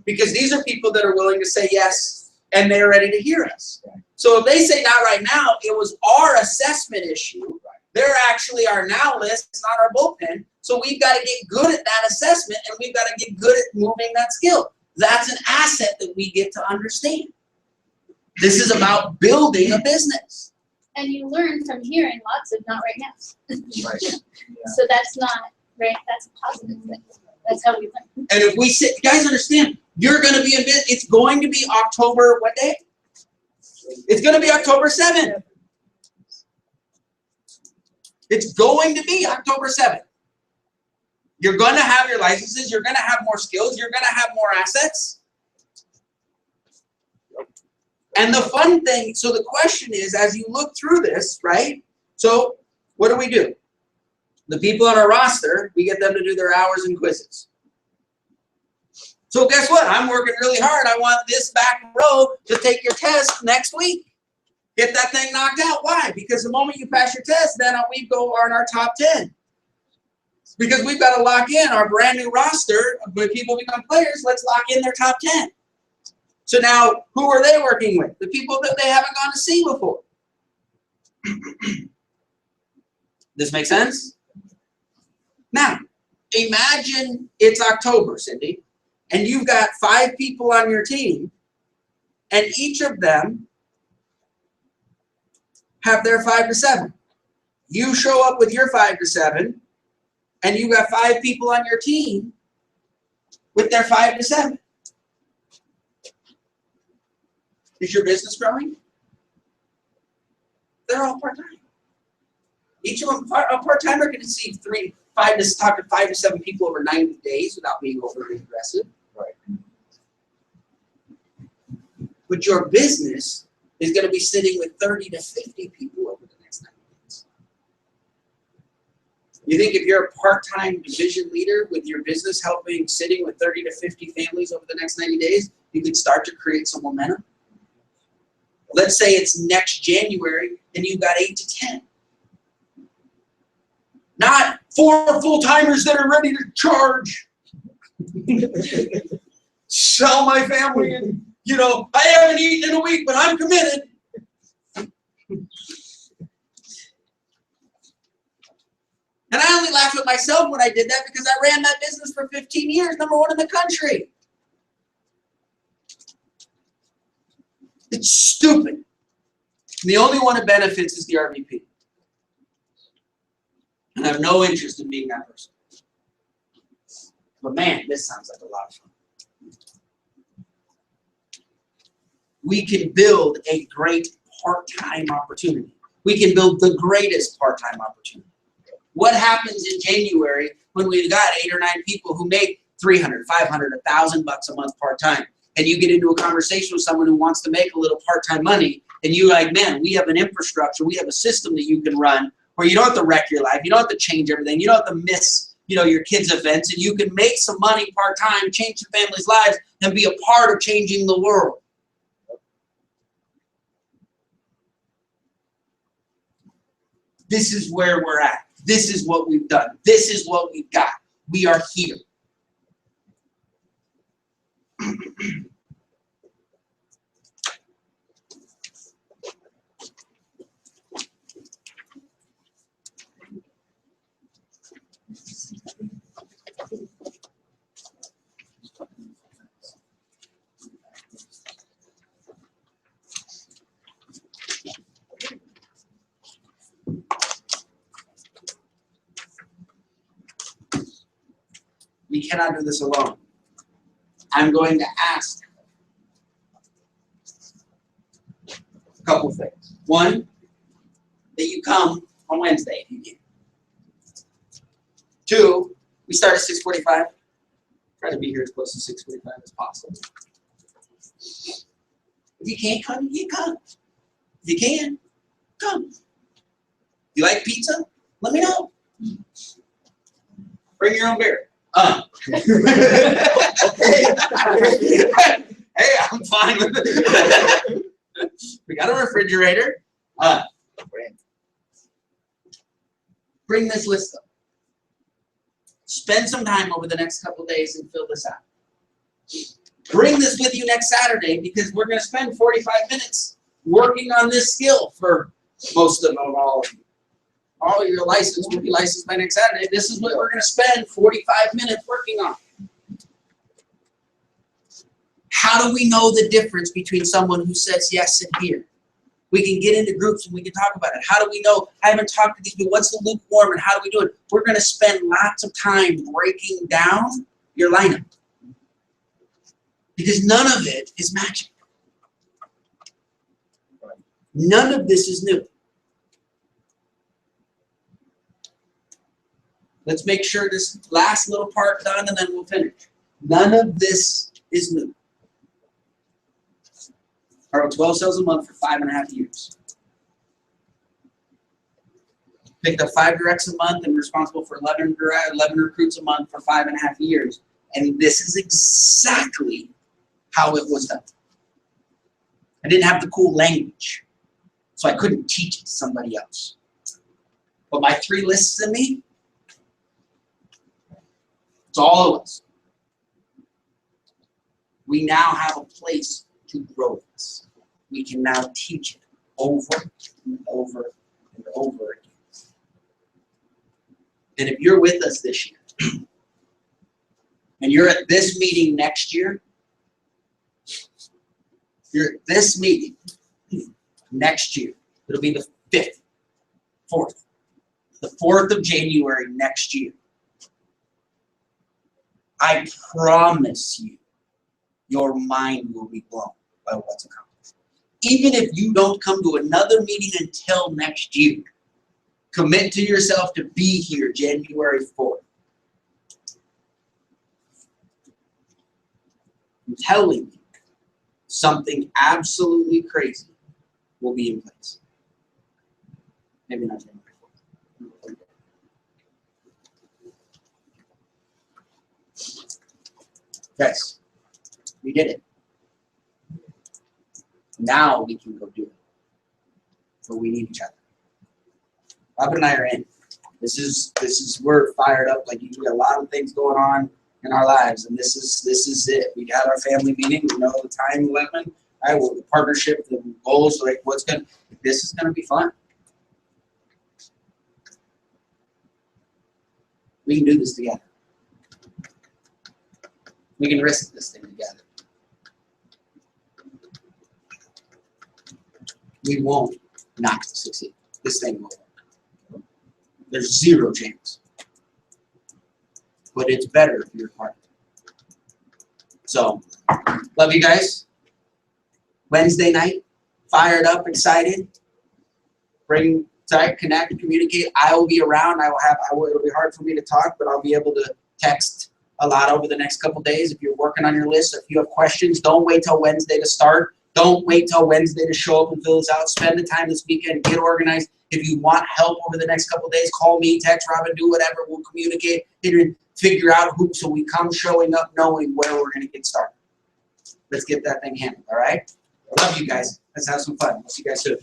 because these are people that are willing to say yes and they're ready to hear us. So if they say not right now, it was our assessment issue. They're actually our now list, it's not our bullpen. So we've got to get good at that assessment, and we've got to get good at moving that skill. That's an asset that we get to understand. This is about building a business. And you learn from hearing lots of not right now. Right. Yeah. So that's not, right, that's a positive thing. That's how we learn. And if we sit, guys understand, you're going to be in business. It's going to be October, what day? It's going to be October 7th. It's going to be October 7th. You're going to have your licenses. You're going to have more skills. You're going to have more assets. And the fun thing, so the question is, as you look through this, right? So what do? The people on our roster, we get them to do their hours and quizzes. So guess what? I'm working really hard. I want this back row to take your test next week. Get that thing knocked out. Why? Because the moment you pass your test, then we go on our top 10. Because we've got to lock in our brand new roster. When people become players, let's lock in their top 10. So now, who are they working with? The people that they haven't gone to see before. This make sense? Now, imagine it's October, Cindy, and you've got 5 people on your team, and each of them have their 5 to 7. You show up with your 5 to 7, and you got 5 people on your team with their 5 to 7. Is your business growing? They're all part-time. Each of them, a part-timer can see 5 to 7 people over 90 days without being overly aggressive. Right. But your business is going to be sitting with 30 to 50 people over the next 90 days. You think if you're a part-time division leader with your business sitting with 30 to 50 families over the next 90 days, you could start to create some momentum? Let's say it's next January and you've got 8 to 10. Not 4 full-timers that are ready to charge. Sell my family and, I haven't eaten in a week, but I'm committed. And I only laughed at myself when I did that because I ran that business for 15 years, #1 in the country. It's stupid. The only one that benefits is the RVP. And I have no interest in being that person. But man, this sounds like a lot of fun. We can build a great part-time opportunity. We can build the greatest part-time opportunity. What happens in January when we've got 8 or 9 people who make $300, $500, $1,000 a month part-time? And you get into a conversation with someone who wants to make a little part-time money, and you're like, man, we have an infrastructure, we have a system that you can run where you don't have to wreck your life, you don't have to change everything, you don't have to miss, your kids' events, and you can make some money part-time, change your family's lives, and be a part of changing the world. This is where we're at. This is what we've done. This is what we've got. We are here. We cannot do this alone. I'm going to ask a couple things. One, that you come on Wednesday if you can. Two, we start at 6:45. Try to be here as close to 6:45 as possible. If you can't come, you can come. If you can, come. You like pizza? Let me know. Bring your own beer. Hey, I'm fine with it. We got a refrigerator. Bring this list up. Spend some time over the next couple of days and fill this out. Bring this with you next Saturday because we're going to spend 45 minutes working on this skill for most of them, all of you. All of your license will be licensed by next Saturday. This is what we're going to spend 45 minutes working on. How do we know the difference between someone who says yes and here? We can get into groups and we can talk about it. How do we know? I haven't talked to these people. What's the lukewarm and how do we do it? We're going to spend lots of time breaking down your lineup. Because none of it is magic. None of this is new. Let's make sure this last little part done and then we'll finish. None of this is new. I wrote 12 sales a month for 5.5 years. Picked up 5 directs a month and responsible for 11 recruits a month for 5.5 years. And this is exactly how it was done. I didn't have the cool language, so I couldn't teach it to somebody else. But my 3 lists in me, it's all of us. We now have a place to grow this. We can now teach it over and over and over again. And if you're with us this year, and you're at this meeting next year, you're at this meeting next year, it'll be the 5th, 4th, the 4th of January next year. I promise you, your mind will be blown by what's accomplished. Even if you don't come to another meeting until next year, commit to yourself to be here January 4th. I'm telling you, something absolutely crazy will be in place. Maybe not January 4th. Guys, we did it. Now we can go do it. But we need each other. Robin and I are in. We're fired up. Like, we got a lot of things going on in our lives, and this is it. We got our family meeting. We know the time 11. All right, well, the partnership, the goals, like this is gonna be fun. We can do this together. We can risk this thing together. We won't not succeed. This thing will. There's 0 chance. But it's better if you're part of it. So, love you guys. Wednesday night, fired up, excited. Connect, communicate. I will be around. It'll be hard for me to talk, but I'll be able to text a lot over the next couple days. If you're working on your list, if you have questions, don't wait till Wednesday to start. Don't wait till Wednesday to show up and fill this out. Spend the time this weekend, get organized. If you want help over the next couple days, call me, text Robin, do whatever. We'll communicate, figure out who, so we come showing up knowing where we're going to get started. Let's get that thing handled, all right? I love you guys. Let's have some fun. We'll see you guys soon.